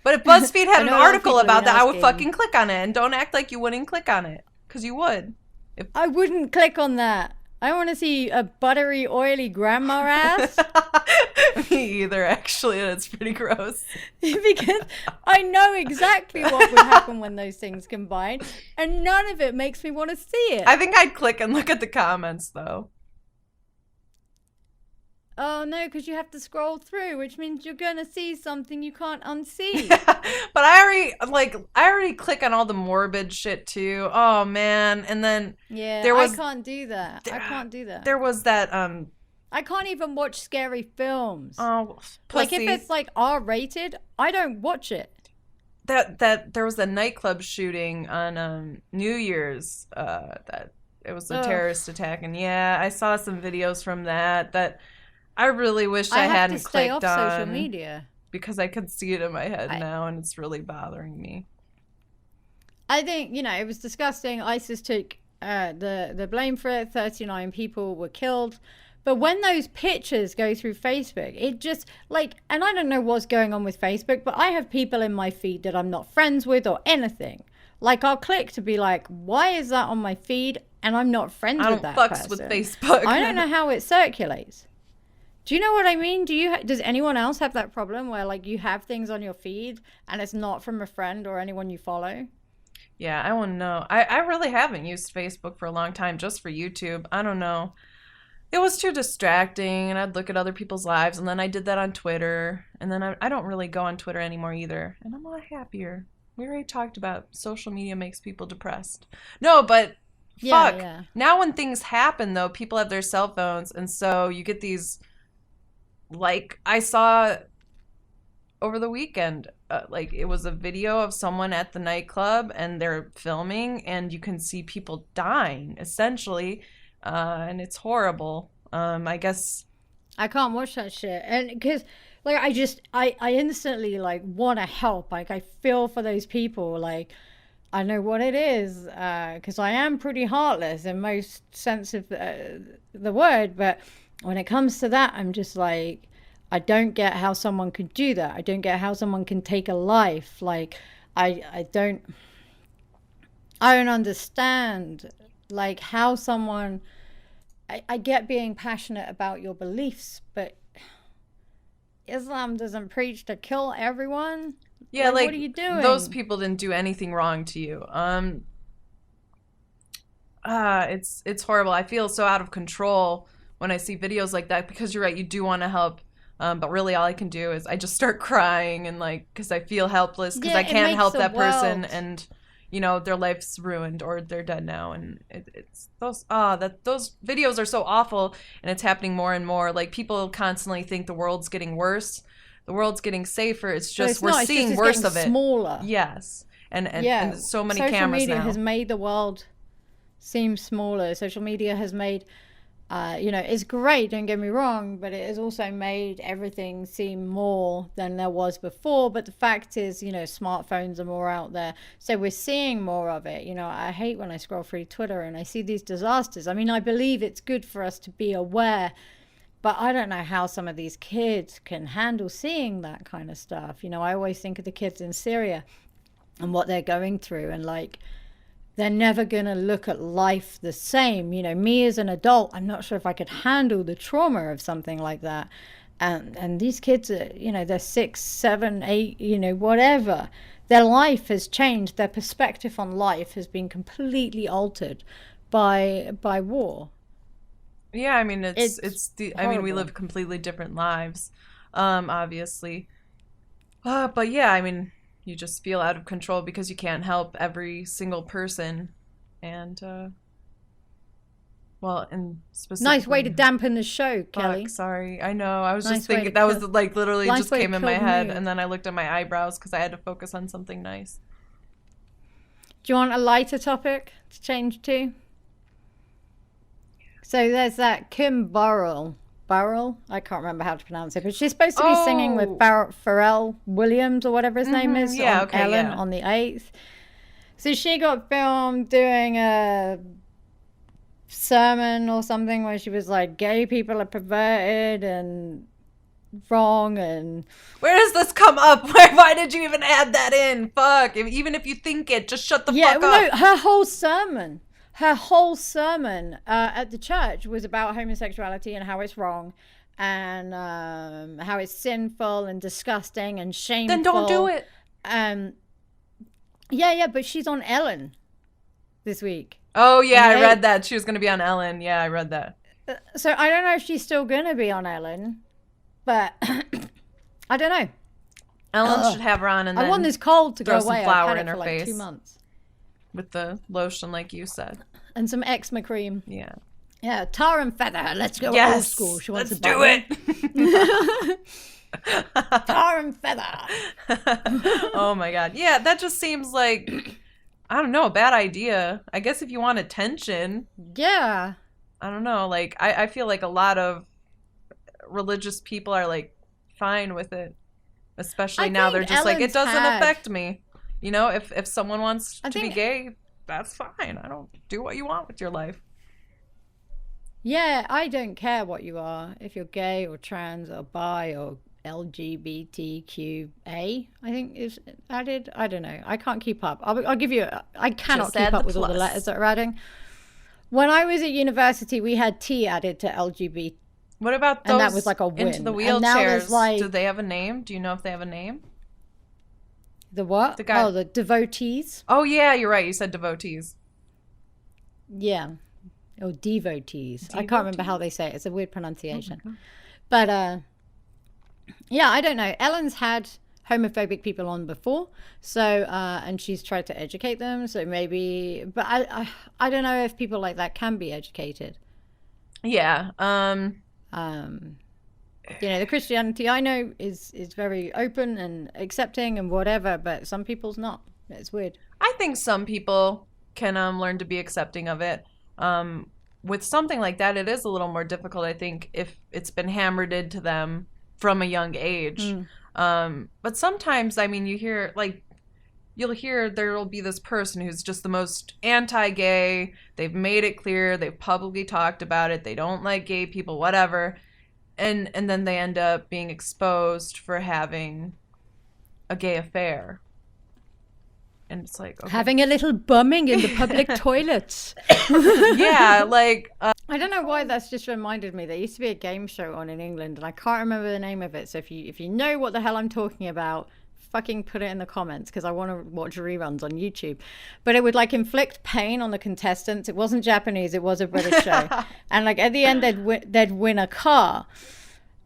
But if BuzzFeed had an article about that, I would fucking click on it. And don't act like you wouldn't click on it. Because you would. I wouldn't click on that. I want to see a buttery, oily grandma ass. Me either, actually. It's pretty gross. Because I know exactly what would happen when those things combine, and none of it makes me want to see it. I think I'd click and look at the comments, though. Oh no, because you have to scroll through, which means you're gonna see something you can't unsee. But I already click on all the morbid shit too. Oh man, and then Yeah, there was I can't do that. I can't do that. there was that I can't even watch scary films. oh Like pussy. if it's like R-rated, I don't watch it. that there was a nightclub shooting on New Year's that it was a Ugh. terrorist attack, and yeah, I saw some videos from that I really wish I have hadn't to stay clicked off on social media. because I could see it in my head now, and it's really bothering me. I think, it was disgusting. ISIS took the blame for it. 39 people were killed. But when those pictures go through Facebook, it just and I don't know what's going on with Facebook, but I have people in my feed that I'm not friends with or anything. Like, I'll click to be like, why is that on my feed? And I'm not friends with that person. I don't fucks with Facebook. I don't know how it circulates. Do you know what I mean? Does anyone else have that problem where you have things on your feed and it's not from a friend or anyone you follow? Yeah, I wouldn't know. I really haven't used Facebook for a long time, just for YouTube. I don't know. It was too distracting, and I'd look at other people's lives, and then I did that on Twitter, and then I don't really go on Twitter anymore either, and I'm a lot happier. We already talked about social media makes people depressed. No, but fuck. Yeah. Now when things happen, though, people have their cell phones, and so you get these, I saw over the weekend, it was a video of someone at the nightclub, and they're filming, and you can see people dying, essentially, and it's horrible. I guess I can't watch that shit, and because I instantly want to help. I feel for those people. I know what it is, because I am pretty heartless in most sense of the word, but when it comes to that, I'm just I don't get how someone could do that. I don't get how someone can take a life. I don't understand how someone. I get being passionate about your beliefs, but Islam doesn't preach to kill everyone. Yeah, what are you doing? Those people didn't do anything wrong to you. It's horrible. I feel so out of control when I see videos like that, because you're right, you do want to help. But really all I can do is I just start crying and because I feel helpless because I can't help that person, and their life's ruined or they're dead now, and it's those videos are so awful, and it's happening more and more. People constantly think the world's getting worse, the world's getting safer. It's just we're seeing worse of it. Smaller. Yes, and so many cameras now. Social media has made the world seem smaller. Social media has made it's great, don't get me wrong, but it has also made everything seem more than there was before. But the fact is, smartphones are more out there, so we're seeing more of it. I hate when I scroll through Twitter and I see these disasters. I mean, I believe it's good for us to be aware, but I don't know how some of these kids can handle seeing that kind of stuff. I always think of the kids in Syria and what they're going through, and they're never going to look at life the same. Me as an adult, I'm not sure if I could handle the trauma of something like that. And these kids are, they're 6, 7, 8, whatever. Their life has changed. Their perspective on life has been completely altered by war. Yeah, I mean, we live horrible. completely different lives, obviously. But yeah, I mean, you just feel out of control because you can't help every single person, and and specifically. Nice way to dampen the show, Kelly. Sorry, I know. I was Nice just thinking that was literally nice just way to came in my kill the head, mood. and then I looked at my eyebrows because I had to focus on something nice. Do you want a lighter topic to change to? So there's that Kim Burrell. I can't remember how to pronounce it, but she's supposed to be singing with Pharrell Williams or whatever his name is on Ellen on the 8th. So she got filmed doing a sermon or something where she was like, gay people are perverted and wrong, and where does this come up? Why did you even add that in? Fuck. Even if you think it, just shut the fuck up. No, her whole her whole sermon at the church was about homosexuality and how it's wrong, and how it's sinful and disgusting and shameful. Then don't do it. Yeah, but she's on Ellen this week. Oh, yeah, I read that. She was going to be on Ellen. Yeah, I read that. So I don't know if she's still going to be on Ellen, but I don't know. Ellen should have her on, and then I want this cold to go away. throw some flour I've had in it her for like face 2 months. With the lotion, like you said. And some eczema cream. Yeah. Yeah, tar and feather. Let's go old school. She wants let's to do it. Tar and feather. Oh my god. Yeah, that just seems like, I don't know, a bad idea. I guess if you want attention. Yeah. I don't know. Like, I feel like a lot of religious people are like fine with it. Especially now they're just like, it doesn't affect me. You know, if someone wants to be gay, that's fine. I don't do what you want with your life. Yeah, I don't care what you are. If you're gay or trans or bi or LGBTQA, I think is added. I don't know. I can't keep up. I'll give you. I cannot keep up with all the letters that are adding. When I was at university, we had T added to LGBT. What about those? And that was like a win. Into the wheelchairs. Like, do they have a name? Do you know if they have a name? The what? The devotees. Oh yeah, you're right. You said devotees. Yeah. Or devotees. I can't remember how they say it. It's a weird pronunciation. But yeah, I don't know. Ellen's had homophobic people on before, so and she's tried to educate them. So maybe, but I don't know if people like that can be educated. Yeah. You know, the Christianity I know is very open and accepting and whatever, but some people's not. It's weird. I think some people can learn to be accepting of it. With something like that, it is a little more difficult, I think, if it's been hammered into them from a young age. But sometimes, I mean, you'll hear there will be this person who's just the most anti-gay. They've made it clear. They've publicly talked about it. They don't like gay people, whatever. And then they end up being exposed for having a gay affair. And it's like, okay. Having a little bumming in the public toilets. Yeah, like... I don't know why that's just reminded me. There used to be a game show on in England, and I can't remember the name of it. So if you know what the hell I'm talking about, fucking put it in the comments, because I want to watch reruns on YouTube. But it would like inflict pain on the contestants. It wasn't Japanese. It was a British show. And like at the end, they'd win a car.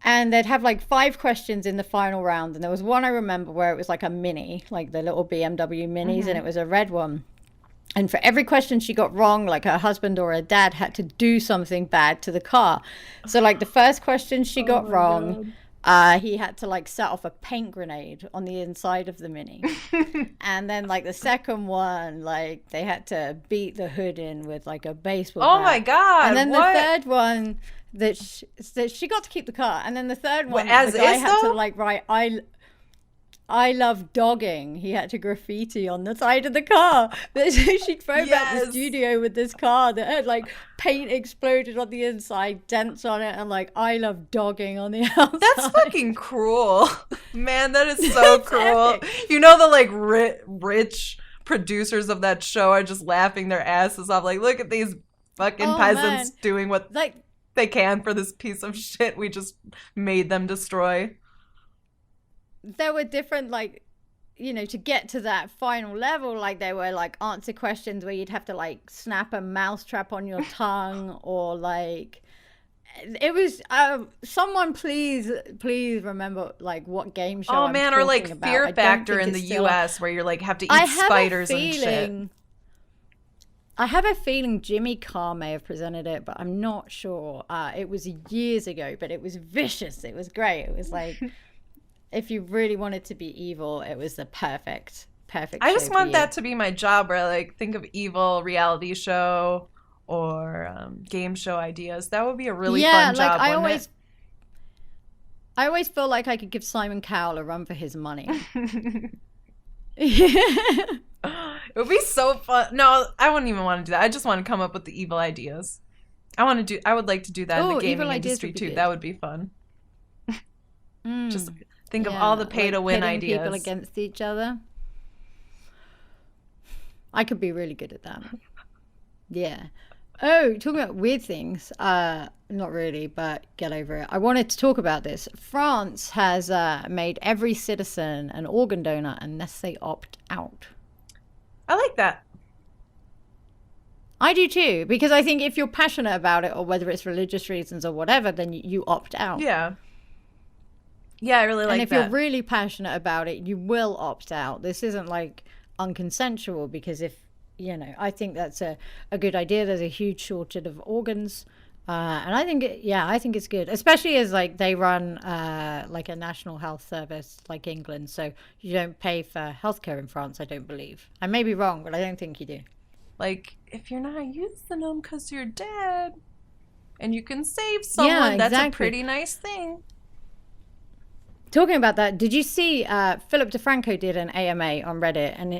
And they'd have like 5 questions in the final round. And there was one I remember where it was like a mini, like the little BMW minis, and it was a red one. And for every question she got wrong, like her husband or her dad had to do something bad to the car. So like the first question she got wrong, he had to like set off a paint grenade on the inside of the mini. And then like the second one, like they had to beat the hood in with like a baseball bat. Oh my God. And then the third one... that she got to keep the car, and then the third one, as the guy is, had though? to like write I love dogging. He had to graffiti on the side of the car. So she drove out the studio with this car that had like paint exploded on the inside, dents on it, and like I love dogging on the outside. That's fucking cruel. Man, that is so cruel. Epic. You know, the like rich producers of that show are just laughing their asses off. Like, look at these fucking peasants doing what like they can for this piece of shit we just made them destroy. There were different, like, you know, to get to that final level, like there were like answer questions where you'd have to like snap a mousetrap on your tongue, or like it was someone please remember like what game show I'm or like about. Fear Factor in the US where you're like have to eat spiders and shit. I have a feeling Jimmy Carr may have presented it, but I'm not sure. It was years ago, but it was vicious. It was great. It was like, if you really wanted to be evil, it was the perfect I just want that to be my job, where I like think of evil reality show or game show ideas. That would be a really fun job. I always feel like I could give Simon Cowell a run for his money. It would be so fun. No, I wouldn't even want to do that. I just want to come up with the evil ideas. I would like to do that in the gaming industry too. That would be fun. Just think of all the pay to win ideas. People against each other. I could be really good at that. Yeah. Oh, talking about weird things. Not really, but get over it. I wanted to talk about this. France has made every citizen an organ donor unless they opt out. I like that. I do too, because I think if you're passionate about it, or whether it's religious reasons or whatever, then you opt out. Yeah. Yeah, I really like that. And if you're really passionate about it, you will opt out. This isn't like unconsensual, because if, I think that's a good idea. There's a huge shortage of organs. And I think, I think it's good, especially as like they run like a national health service like England. So you don't pay for healthcare in France, I don't believe. I may be wrong, but I don't think you do. Like, if you're not using them because you're dead and you can save someone, that's a pretty nice thing. Talking about that, did you see Philip DeFranco did an AMA on Reddit, and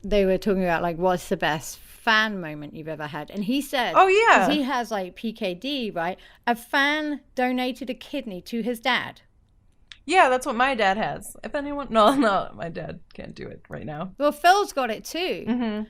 they were talking about like what's the best fan moment you've ever had, and he said, oh yeah, 'cause he has like PKD, right? A fan donated a kidney to his dad. Yeah, that's what my dad has. If anyone, no, my dad can't do it right now. Well, Phil's got it too. Mm-hmm.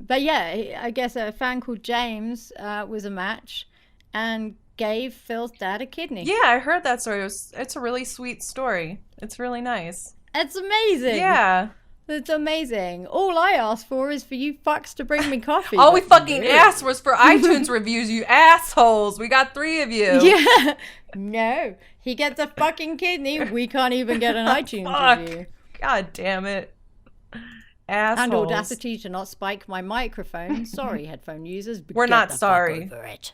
But yeah, I guess a fan called James was a match and gave Phil's dad a kidney. Yeah, I heard that story. It's a really sweet story. It's really nice. It's amazing. Yeah. It's amazing. All I asked for is for you fucks to bring me coffee. All we fucking asked was for iTunes reviews, you assholes. We got 3 of you. Yeah. No. He gets a fucking kidney. We can't even get an iTunes review. God damn it. Assholes. And audacity to not spike my microphone. Sorry, headphone users. We're not sorry. Over it.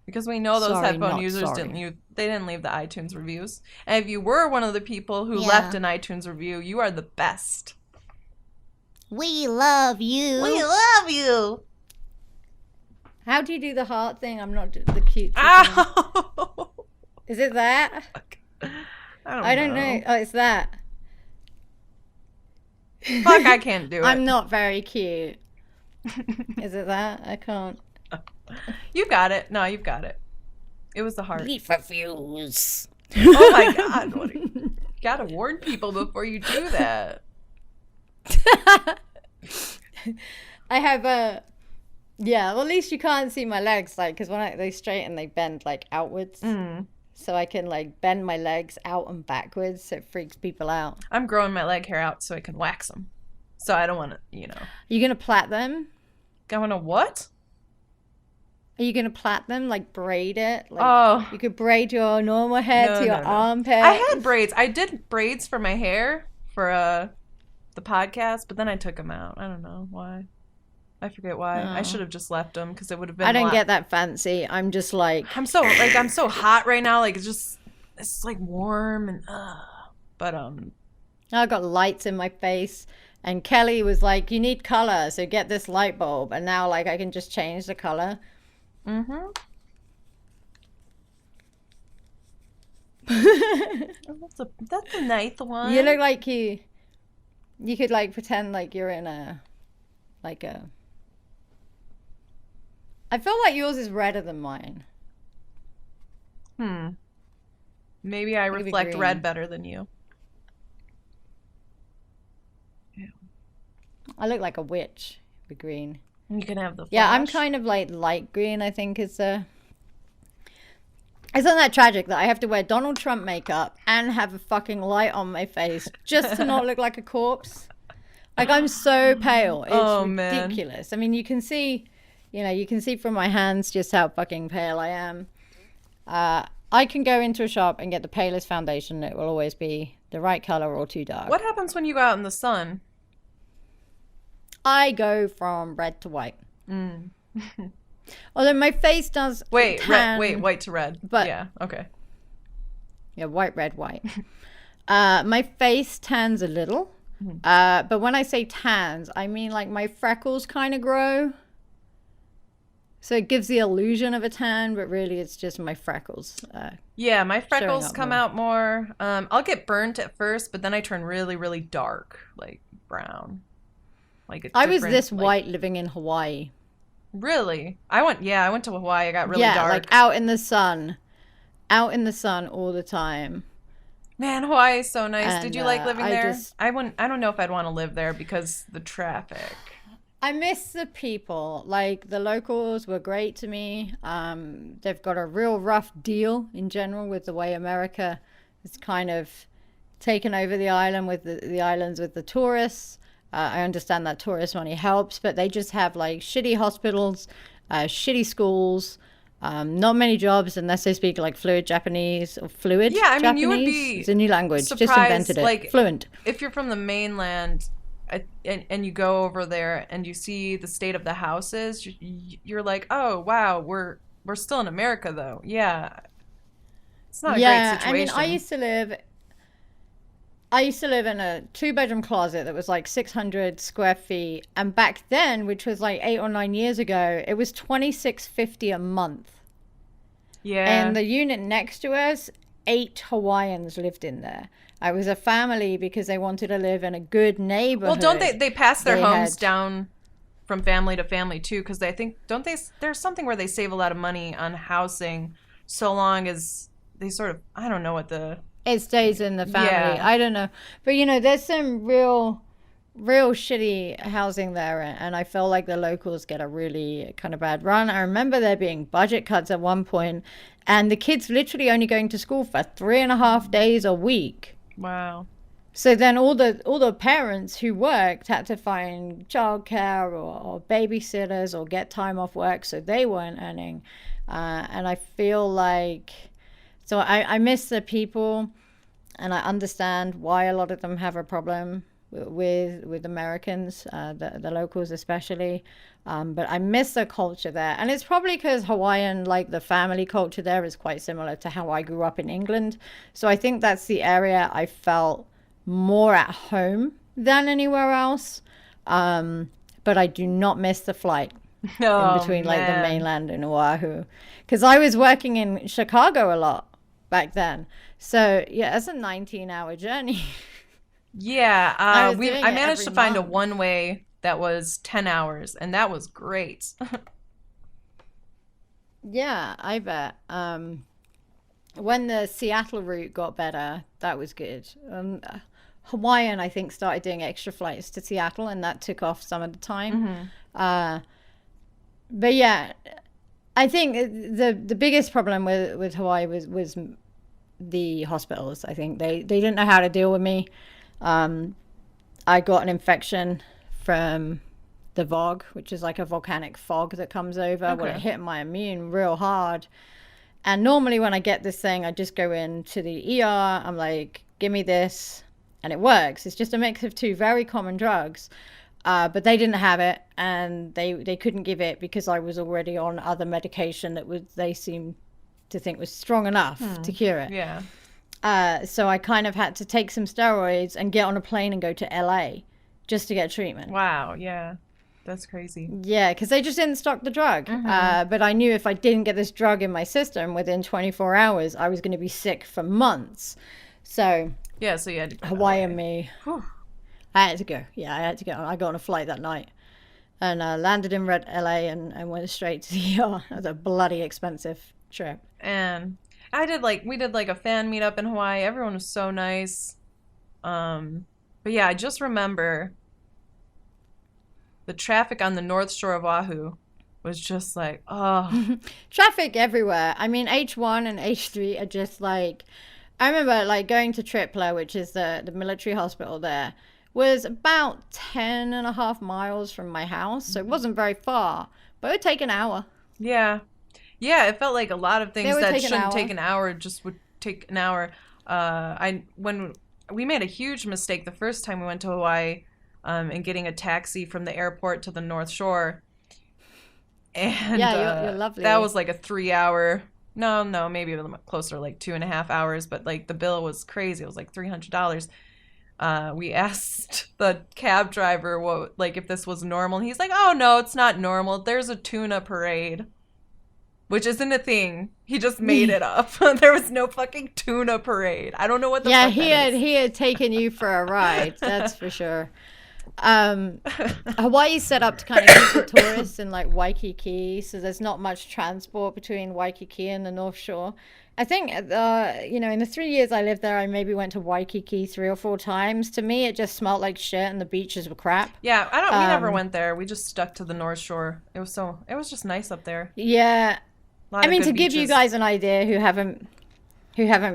Because we know those headphone users didn't leave the iTunes reviews. And if you were one of the people who left an iTunes review, you are the best. We love you. We love you. How do you do the heart thing? I'm not the cute. Ow! Is it that? I don't know. Oh, it's that. Fuck, I can't do it. I'm not very cute. Is it that? I can't. You got it. No, you've got it. It was the heart. Leaf reviews. Oh my god. You gotta warn people before you do that. I have a... Yeah, well, at least you can't see my legs, like, because when they straighten, they bend, like, outwards. So I can, like, bend my legs out and backwards, so it freaks people out. I'm growing my leg hair out so I can wax them. So I don't want to, You gonna plait them? Going to what? Are you going to plait them, like braid it? Like, you could braid your normal hair to your armpit. I had braids. I did braids for my hair for the podcast, but then I took them out. I don't know why. I forget why. I should have just left them because it would have been. I don't get that fancy. I'm just like. I'm so hot right now. Like it's like warm and but I got lights in my face, and Kelly was like, "You need color, so get this light bulb." And now, like, I can just change the color. Oh, that's a nice one. You look like you could like pretend like you're in a I feel like yours is redder than mine. Maybe I reflect red better than you. Yeah. I look like a witch with green. You can have the flash. Yeah, I'm kind of like light green, I think is Isn't that tragic that I have to wear Donald Trump makeup and have a fucking light on my face just to not look like a corpse? Like, I'm so pale. It's ridiculous. Man. I mean, you can see from my hands just how fucking pale I am. I can go into a shop and get the palest foundation. It will always be the right color or too dark. What happens when you go out in the sun? I go from red to white. Although my face does white to red. But yeah, okay. Yeah, white, red, white. My face tans a little. But when I say tans, I mean like my freckles kind of grow. So it gives the illusion of a tan, but really it's just my freckles. Yeah, my freckles come out more. I'll get burnt at first, but then I turn really, really dark, like brown. I was this white living in Hawaii. Really? I went to Hawaii. I got really dark. Like out in the sun all the time. Man, Hawaii is so nice. And, did you like living there? I don't know if I'd want to live there because the traffic. I miss the people. Like the locals were great to me. They've got a real rough deal in general with the way America has kind of taken over the island with the islands with the tourists. I understand that tourist money helps, but they just have like shitty hospitals, shitty schools, not many jobs unless they speak like fluid Japanese or fluid Yeah, I mean, Japanese. you would be It's a new language. Just surprised, invented it. like, Fluent. if you're from the mainland and you go over there and you see the state of the houses, you're like, oh, wow, we're still in America, though. Yeah, it's not a great situation. I mean, I used to live in a 2-bedroom closet that was like 600 square feet, and back then, which was like 8 or 9 years ago, it was $26.50 a month. Yeah. And the unit next to us, 8 Hawaiians lived in there. I was a family because they wanted to live in a good neighborhood. Well, don't they pass their homes down from family to family too? Because I think, don't they? There's something where they save a lot of money on housing, so long as they sort of, I don't know what the. It stays in the family. Yeah. I don't know. But, there's some real shitty housing there. And I feel like the locals get a really kind of bad run. I remember there being budget cuts at one point, and the kids literally only going to school for 3.5 days a week. Wow. So then all the parents who worked had to find childcare or babysitters or get time off work, so they weren't earning. And I feel like... So I miss the people, and I understand why a lot of them have a problem with Americans, the locals especially. But I miss the culture there. And it's probably because Hawaiian, like the family culture there is quite similar to how I grew up in England. So I think that's the area I felt more at home than anywhere else. But I do not miss the flight. In between like the mainland and Oahu, because I was working in Chicago a lot back then. So yeah, it's a 19-hour journey. Yeah, I managed to find month. a one-way that was 10 hours, and that was great. Yeah, I bet. When the Seattle route got better, that was good. Hawaiian, I think, started doing extra flights to Seattle, and that took off some of the time. Mm-hmm. But yeah, I think the biggest problem with Hawaii was the hospitals. I think they didn't know how to deal with me. I got an infection from the VOG, which is like a volcanic fog that comes over. Okay. Well, it hit my immune real hard. And normally when I get this thing, I just go into the ER. I'm like, give me this. And it works. It's just a mix of 2 very common drugs. But they didn't have it, and they couldn't give it because I was already on other medication that they seemed to think was strong enough to cure it. Yeah. So I kind of had to take some steroids and get on a plane and go to LA just to get treatment. Wow, yeah. That's crazy. Yeah, because they just didn't stock the drug. Mm-hmm. But I knew if I didn't get this drug in my system within 24 hours, I was going to be sick for months. So yeah, so you had to go Hawaii and me. Whew. I had to go. Yeah, I had to go. I got on a flight that night and landed in LA and went straight to the ER. It was a bloody expensive trip. And we did like a fan meetup in Hawaii. Everyone was so nice. But yeah, I just remember the traffic on the North Shore of Oahu was just like, oh. Traffic everywhere. I mean, H1 and H3 are just like, I remember like going to Tripler, which is the military hospital there, was about 10.5 miles from my house. So it wasn't very far, but it would take an hour. Yeah. Yeah, it felt like a lot of things that shouldn't take an hour just would take an hour. When we made a huge mistake the first time we went to Hawaii, in getting a taxi from the airport to the North Shore. And yeah, you're lovely. That was like a 3-hour, no, maybe a little closer, like 2.5 hours, but like the bill was crazy. It was like $300. We asked the cab driver if this was normal, and he's like, oh no, it's not normal. There's a tuna parade, which isn't a thing. He just made it up. There was no fucking tuna parade. I don't know what the fuck that is. He had taken you for a ride. That's for sure. Hawaii's set up to kind of keep the tourists in like Waikiki, so there's not much transport between Waikiki and the North Shore. I think, in the 3 years I lived there, I maybe went to Waikiki 3 or 4 times. To me, it just smelled like shit, and the beaches were crap. Yeah, we never went there. We just stuck to the North Shore. It was just nice up there. Yeah, I mean, to give you beaches. guys an idea who haven't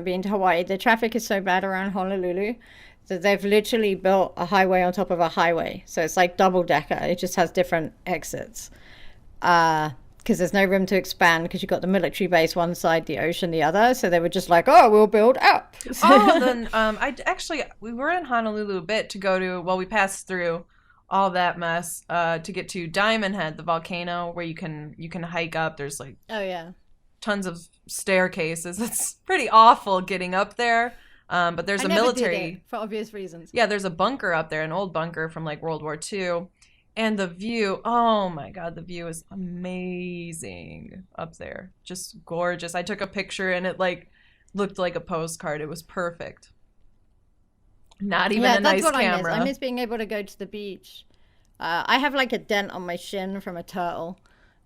been to Hawaii, the traffic is so bad around Honolulu that they've literally built a highway on top of a highway. So it's like double decker. It just has different exits. Because there's no room to expand because you've got the military base one side, the ocean the other. So they were just like, oh, we'll build up. Then we were in Honolulu a bit to go to, we passed through all that mess to get to Diamond Head, the volcano where you can hike up. There's like tons of staircases. It's pretty awful getting up there. But there's a military did it, for obvious reasons. Yeah, there's a bunker up there, an old bunker from like World War II. And the view, oh my God, the view is amazing up there. Just gorgeous. I took a picture and it like looked like a postcard. It was perfect. Not even a nice camera. I miss being able to go to the beach. I have like a dent on my shin from a turtle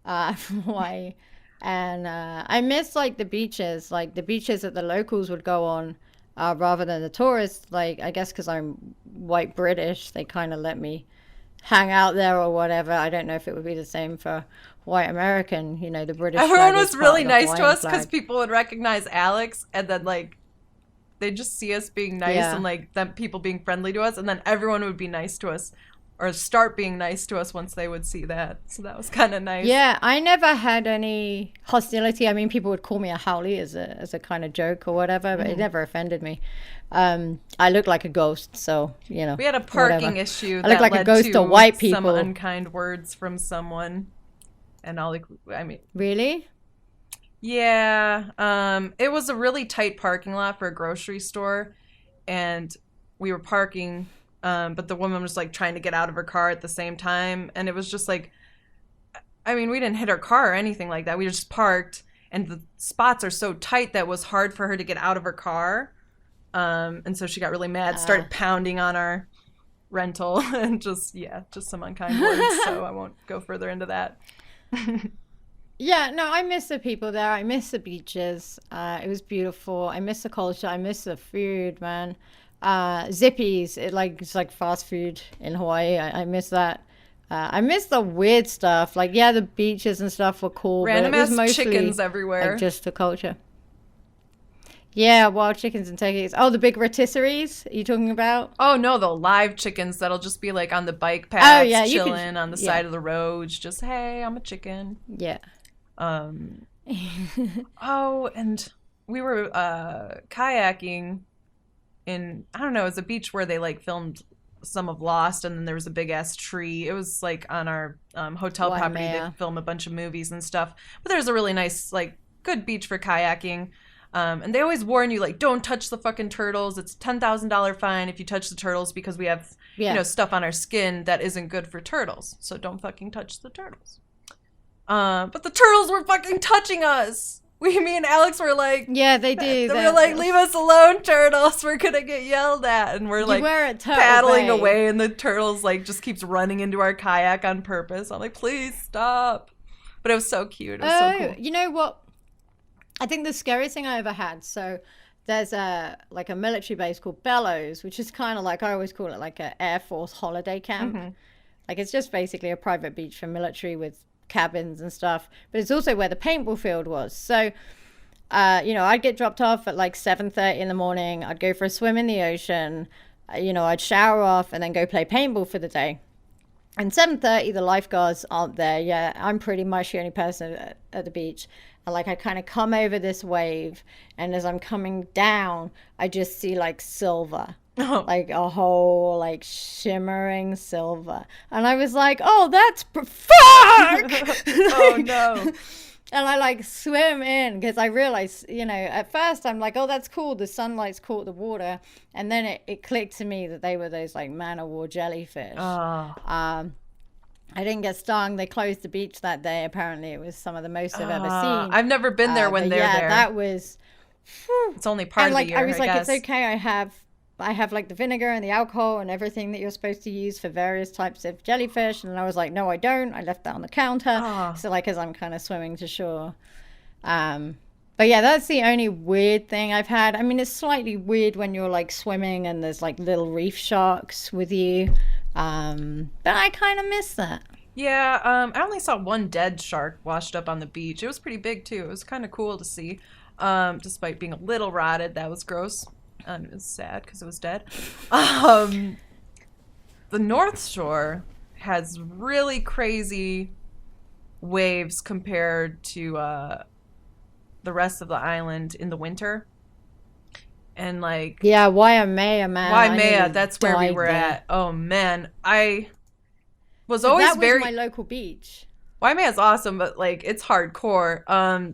from Hawaii. And I miss like the beaches that the locals would go on rather than the tourists. Like, I guess because I'm white British, they kind of let me hang out there or whatever. I don't know if it would be the same for white American, the British. Everyone was really nice to us because people would recognize Alex and then like they just see us being nice and like them people being friendly to us, and then everyone would be nice to us or start being nice to us once they would see that. So that was kind of nice. Yeah, I never had any hostility. I mean, people would call me a haole as a kind of joke or whatever, but it never offended me. I look like a ghost, so, We had a parking issue I look like a ghost to white people. Some unkind words from someone. And Really? Yeah. It was a really tight parking lot for a grocery store, and we were parking, but the woman was like trying to get out of her car at the same time, and it was just like, I mean, we didn't hit her car or anything like that. We just parked, and the spots are so tight that it was hard for her to get out of her car. And so she got really mad, started pounding on our rental, and just some unkind words. So I won't go further into that. Yeah, no, I miss the people there. I miss the beaches. It was beautiful. I miss the culture. I miss the food, man. Zippies, it's like fast food in Hawaii. I miss that. I miss the weird stuff. Like, the beaches and stuff were cool. Random but it was ass mostly chickens everywhere. Like just the culture. Yeah, wild chickens and turkeys. Oh, the big rotisseries are you talking about? Oh, no, the live chickens that'll just be like on the bike paths, chilling on the side of the roads. Just, hey, I'm a chicken. Yeah. And we were kayaking in, I don't know, it was a beach where they like filmed some of Lost, and then there was a big ass tree. It was like on our hotel property. They film a bunch of movies and stuff. But there was a really nice, like, good beach for kayaking. And they always warn you, like, don't touch the fucking turtles. It's a $10,000 fine if you touch the turtles because we have, stuff on our skin that isn't good for turtles. So don't fucking touch the turtles. But the turtles were fucking touching us. Me and Alex were like... Yeah, they do. They were like, leave us alone, turtles. We're going to get yelled at. And we're like paddling away, and the turtles like just keeps running into our kayak on purpose. I'm like, please stop. But it was so cute. It was so cool. You know what? I think the scariest thing I ever had, so there's a military base called Bellows, which is kind of like, I always call it like an Air Force holiday camp. Mm-hmm. Like, it's just basically a private beach for military with cabins and stuff, but it's also where the paintball field was. So I'd get dropped off at like 7:30 in the morning. I'd go for a swim in the ocean, I'd shower off and then go play paintball for the day. And 7:30 the lifeguards aren't there. I'm pretty much the only person at the beach. And I kind of come over this wave, and as I'm coming down, I just see like silver. Like a whole like shimmering silver, and I was like, oh, that's fuck. Oh no. And I like swim in because I realized, at first I'm like, oh, that's cool, the sunlight's caught the water, and then it clicked to me that they were those like man-o-war jellyfish. I didn't get stung. They closed the beach that day. Apparently it was some of the most I've ever seen. I've never been there when they're there. That was it's only part of the year, I was like, it's okay, I have I have like the vinegar and the alcohol and everything that you're supposed to use for various types of jellyfish. And I was like, no, I don't. I left that on the counter. Oh. So like as I'm kind of swimming to shore. But yeah, that's the only weird thing I've had. I mean, it's slightly weird when you're like swimming and there's like little reef sharks with you. But I kind of miss that. Yeah, I only saw one dead shark washed up on the beach. It was pretty big too. It was kind of cool to see, despite being a little rotted. That was gross. It was sad because it was dead. The North Shore has really crazy waves compared to the rest of the island in the winter. And like, yeah, Waimea, man. Waimea, that's where we were at. Oh man, I was always that was my local beach. Waimea is awesome, but like it's hardcore.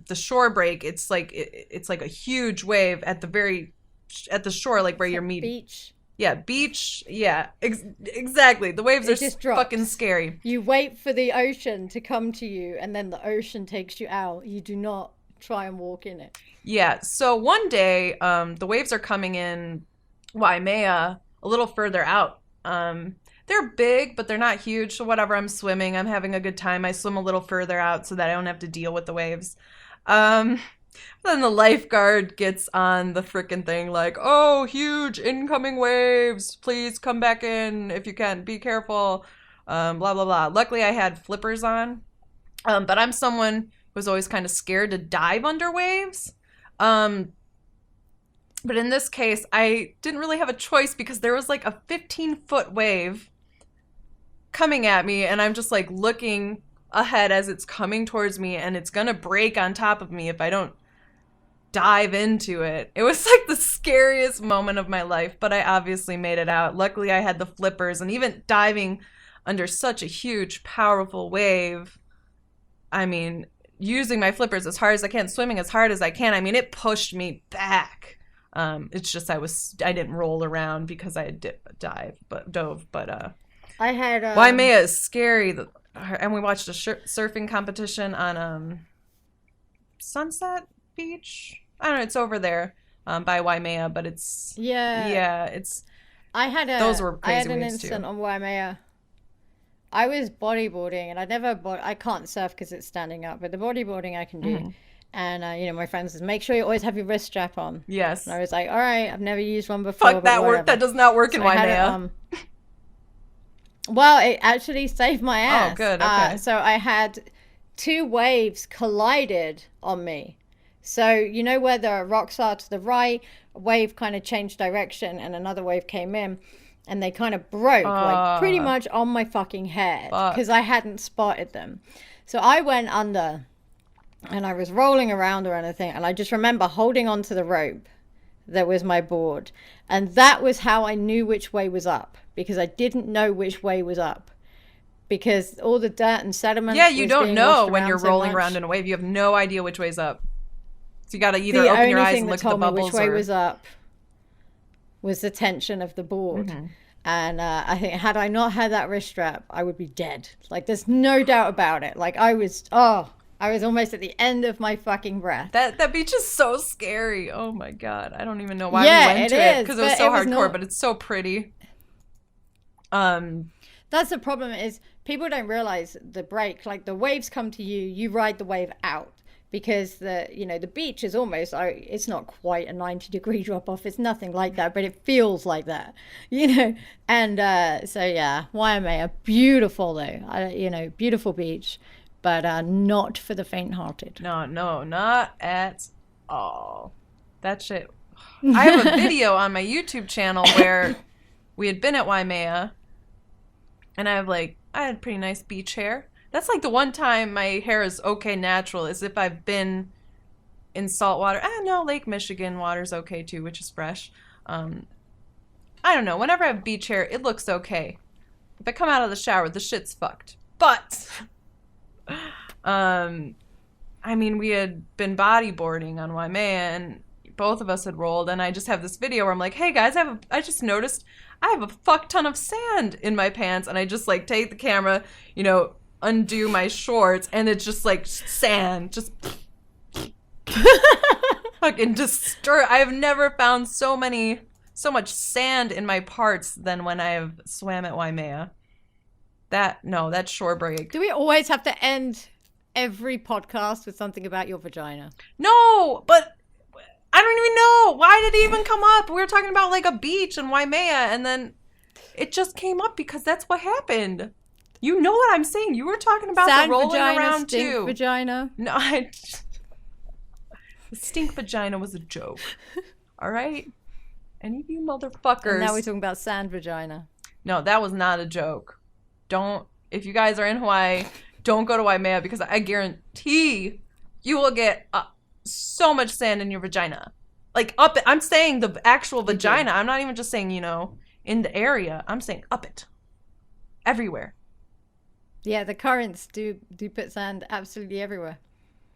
The shore break, it's like a huge wave at the shore, like where you're meeting. Beach. Yeah, beach. Yeah, exactly. The waves are just fucking scary. You wait for the ocean to come to you, and then the ocean takes you out. You do not try and walk in it. Yeah. So one day, the waves are coming in Waimea a little further out. They're big, but they're not huge. So whatever, I'm swimming. I'm having a good time. I swim a little further out so that I don't have to deal with the waves. Then the lifeguard gets on the frickin' thing like, oh, huge incoming waves. Please come back in if you can. Be careful. Blah, blah, blah. Luckily, I had flippers on. But I'm someone who was always kind of scared to dive under waves. But in this case, I didn't really have a choice because there was like a 15-foot wave coming at me. And I'm just like looking ahead as it's coming towards me, and it's gonna break on top of me if I don't dive into it. It was like the scariest moment of my life, but I obviously made it out. Luckily, I had the flippers, and even diving under such a huge, powerful wave, I mean, using my flippers as hard as I can, swimming as hard as I can, I mean, it pushed me back. It's just I didn't roll around because I dove, but I had Waimea is scary. And we watched a surfing competition on Sunset Beach. I don't know. It's over there by Waimea, but it's it's. Those were crazy I had an waves incident too. on Waimea. I was bodyboarding, and I can't surf because it's standing up, but the bodyboarding I can do. Mm-hmm. And my friend says, make sure you always have your wrist strap on. Yes. And I was like, all right, I've never used one before. Fuck that work. That does not work in Waimea. Well, it actually saved my ass. Oh, good. Okay. So I had two waves collided on me. So you know where the rocks are to the right, a wave kind of changed direction and another wave came in, and they kind of broke like pretty much on my fucking head because I hadn't spotted them. So I went under and I was rolling around or anything, and I just remember holding onto the rope that was my board, and that was how I knew which way was up, because I didn't know which way was up because all the dirt and sediment. Yeah, you don't know when you're rolling around in a wave. You have no idea which way's up. So you got to either open your eyes and look at the bubbles. The only thing that told me which way was up was the tension of the board. Mm-hmm. And I think had I not had that wrist strap, I would be dead. Like, there's no doubt about it. Like, I was almost at the end of my fucking breath. That beach is so scary. Oh my God. I don't even know why we went to it because it was so hardcore, but it's so pretty. That's the problem, is people don't realize the break. Like, the waves come to you, you ride the wave out, because the beach is almost, it's not quite a 90-degree drop off. It's nothing like that, but it feels like that, And so yeah, Waimea, beautiful though. Beautiful beach, but not for the faint-hearted. No, not at all. That shit. I have a video on my YouTube channel where we had been at Waimea, and I had pretty nice beach hair. That's like the one time my hair is okay natural, is if I've been in salt water. No, Lake Michigan water's okay too, which is fresh. I don't know. Whenever I have beach hair, it looks okay. If I come out of the shower, the shit's fucked. But, I mean, we had been bodyboarding on Waimea, and both of us had rolled, and I just have this video where I'm like, hey guys, I just noticed I have a fuck ton of sand in my pants, and I just take the camera, undo my shorts, and it's just sand, just fucking disturb. I have never found so many so much sand in my parts than when I have swam at Waimea. That shore break. Do we always have to end every podcast with something about your vagina? No, but I don't even know. Why did it even come up? We were talking about like a beach in Waimea, and then it just came up because that's what happened. You know what I'm saying? You were talking about Sand the rolling vagina, around stink too. Vagina. No, the stink vagina was a joke. All right? Any of you motherfuckers. And now we're talking about sand vagina. No, that was not a joke. If you guys are in Hawaii, don't go to Waimea because I guarantee you will get so much sand in your vagina. Like up it. I'm saying the actual vagina. I'm not even just saying, in the area. I'm saying up it. Everywhere. Yeah, the currents do put sand absolutely everywhere.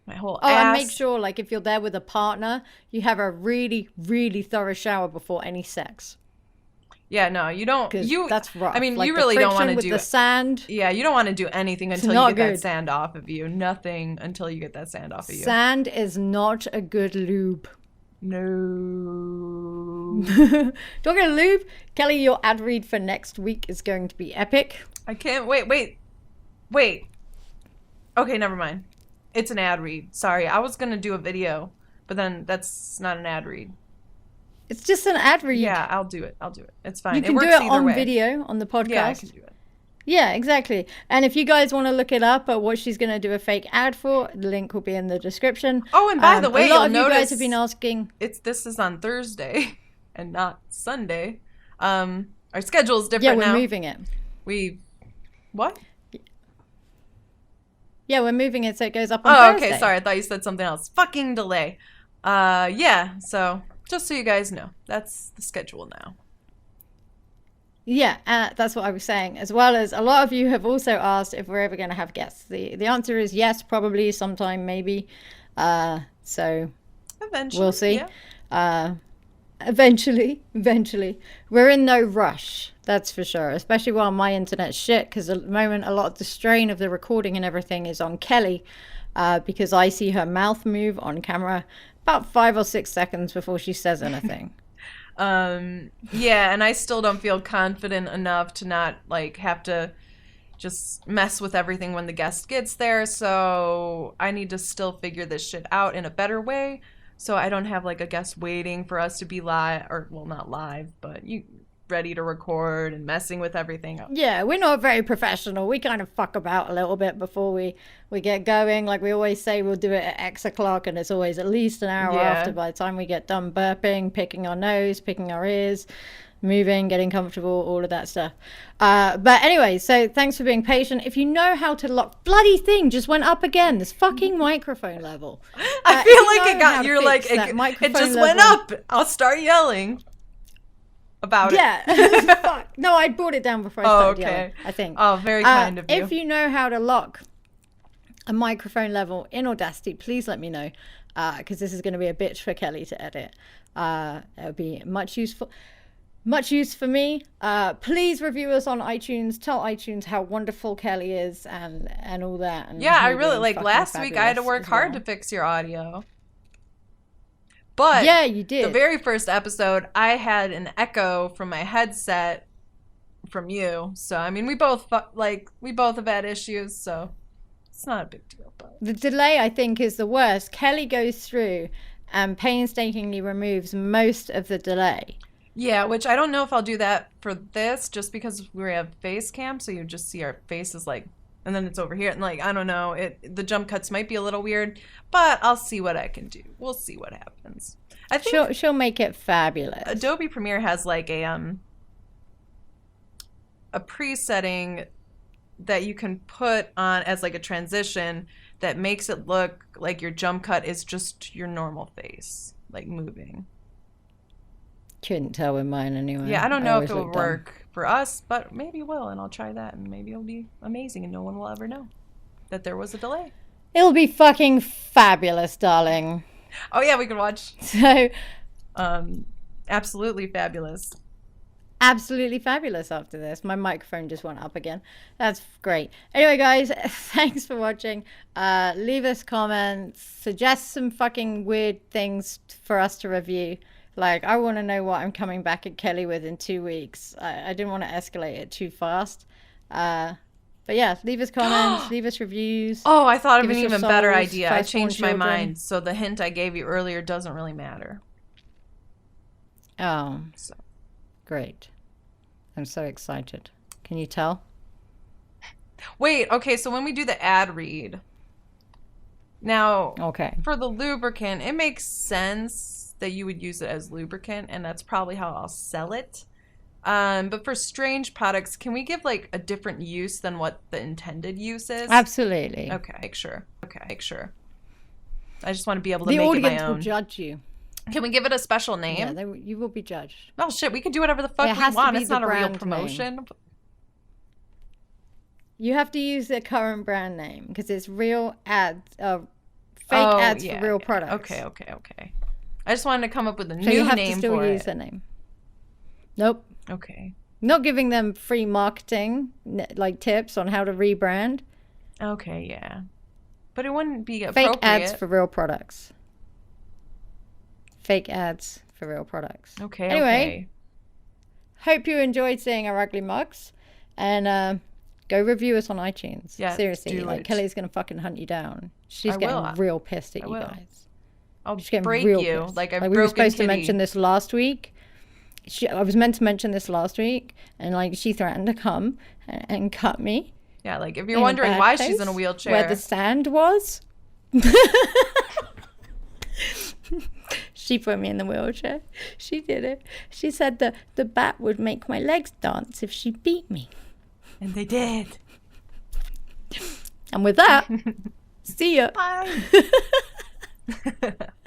My whole ass. And make sure, like, if you're there with a partner, you have a really, really thorough shower before any sex. Yeah, no, you don't. That's rough. I mean, like you really don't want to do the sand. Yeah, you don't want to do anything until you get that sand off of you. Nothing until you get that sand off of you. Sand is not a good lube. No. Talking of lube, Kelly, your ad read for next week is going to be epic. I can't wait. Okay, never mind. It's an ad read. Sorry, I was gonna do a video, but then that's not an ad read. It's just an ad read. Yeah, I'll do it. It's fine. You can do it on video on the podcast. Yeah, I can do it. Yeah, exactly. And if you guys want to look it up at what she's going to do a fake ad for, the link will be in the description. Oh, and by the way, a lot of you guys have been asking. This is on Thursday and not Sunday. Our schedule is different now. Yeah, we're moving it. What? Yeah, we're moving it so it goes up on Thursday. Okay. Sorry, I thought you said something else. Fucking delay. Yeah. So just so you guys know, that's the schedule now. Yeah, that's what I was saying. As well as a lot of you have also asked if we're ever going to have guests. The answer is yes, probably, sometime, maybe. So eventually, we'll see. Yeah. Eventually. We're in no rush, that's for sure. Especially while my internet's shit, because at the moment a lot of the strain of the recording and everything is on Kelly, because I see her mouth move on camera about 5 or 6 seconds before she says anything. Yeah, and I still don't feel confident enough to not like have to just mess with everything when the guest gets there, so I need to still figure this shit out in a better way so I don't have like a guest waiting for us to be live, or well, not live, but ready to record and messing with everything. Yeah, we're not very professional. We kind of fuck about a little bit before we get going. Like we always say, we'll do it at X o'clock, and it's always at least an hour after by the time we get done burping, picking our nose, picking our ears, moving, getting comfortable, all of that stuff. But anyway, so thanks for being patient. If you know how to lock, bloody thing just went up again, this fucking microphone level. I feel like it just went up. I'll start yelling about it. Yeah. Fuck. No, I brought it down before I started yelling, I think. Oh, very kind of you. If you know how to lock a microphone level in Audacity, please let me know, because this is going to be a bitch for Kelly to edit. It would be much use for me. Please review us on iTunes. Tell iTunes how wonderful Kelly is and all that. And yeah, I really like last week I had to work hard to fix your audio. But yeah, you did. The very first episode, I had an echo from my headset from you. So I mean, we both have had issues, so it's not a big deal. But the delay, I think, is the worst. Kelly goes through and painstakingly removes most of the delay. Yeah, which I don't know if I'll do that for this, just because we have face cam, so you just see our faces like, and then it's over here, and like, I don't know, the jump cuts might be a little weird, but I'll see what I can do. We'll see what happens. I think she'll make it fabulous. Adobe Premiere has like a presetting that you can put on as like a transition that makes it look like your jump cut is just your normal face, like moving. Couldn't tell with mine anyway. Yeah, I don't know if it will work for us, but maybe it will, and I'll try that, and maybe it'll be amazing, and no one will ever know that there was a delay. It'll be fucking fabulous, darling. Oh yeah, we can watch. So, absolutely fabulous. Absolutely fabulous after this. My microphone just went up again. That's great. Anyway, guys, thanks for watching. Leave us comments. Suggest some fucking weird things for us to review. Like, I want to know what I'm coming back at Kelly with in 2 weeks. I didn't want to escalate it too fast. But yeah, leave us comments, leave us reviews. Oh, I thought of Give an us your even better souls, idea. I firstborn changed my children. mind. So the hint I gave you earlier doesn't really matter. Oh, So. great. I'm so excited. Can you tell? Wait, okay, so when we do the ad read, now, Okay. for the lubricant, it makes sense that you would use it as lubricant, and that's probably how I'll sell it. But for strange products, can we give like a different use than what the intended use is? Absolutely. Okay, make sure. I just want to be able to The make it audience my will own. judge you. Can we give it a special name? Yeah, you will be judged. Oh shit, we can do whatever the fuck It we has to want. be It's the not a real brand promotion. You have to use the current brand name because it's real ads, fake Oh, ads yeah, for real yeah. products. Okay. I just wanted to come up with a So you new have name to still for use it. the name. Nope. Okay. Not giving them free marketing like tips on how to rebrand. Okay, yeah. But it wouldn't be Fake appropriate. ads for real products. Fake ads for real products. Okay, Anyway, okay. hope you enjoyed seeing our ugly mugs, and go review us on iTunes. Yeah, Seriously, do like it. Kelly's gonna fucking hunt you down. She's I getting will. real pissed at I you will. guys. I'll She's getting break real you pissed. like I've we were broken supposed to Kitty. mention this last week. I was meant to mention this last week, and like she threatened to come and cut me. Yeah, like if in you're a wondering bad why place she's in a wheelchair. where the sand was. She put me in the wheelchair. She did it. She said the bat would make my legs dance if she beat me. And they did. And with that, see ya. Bye.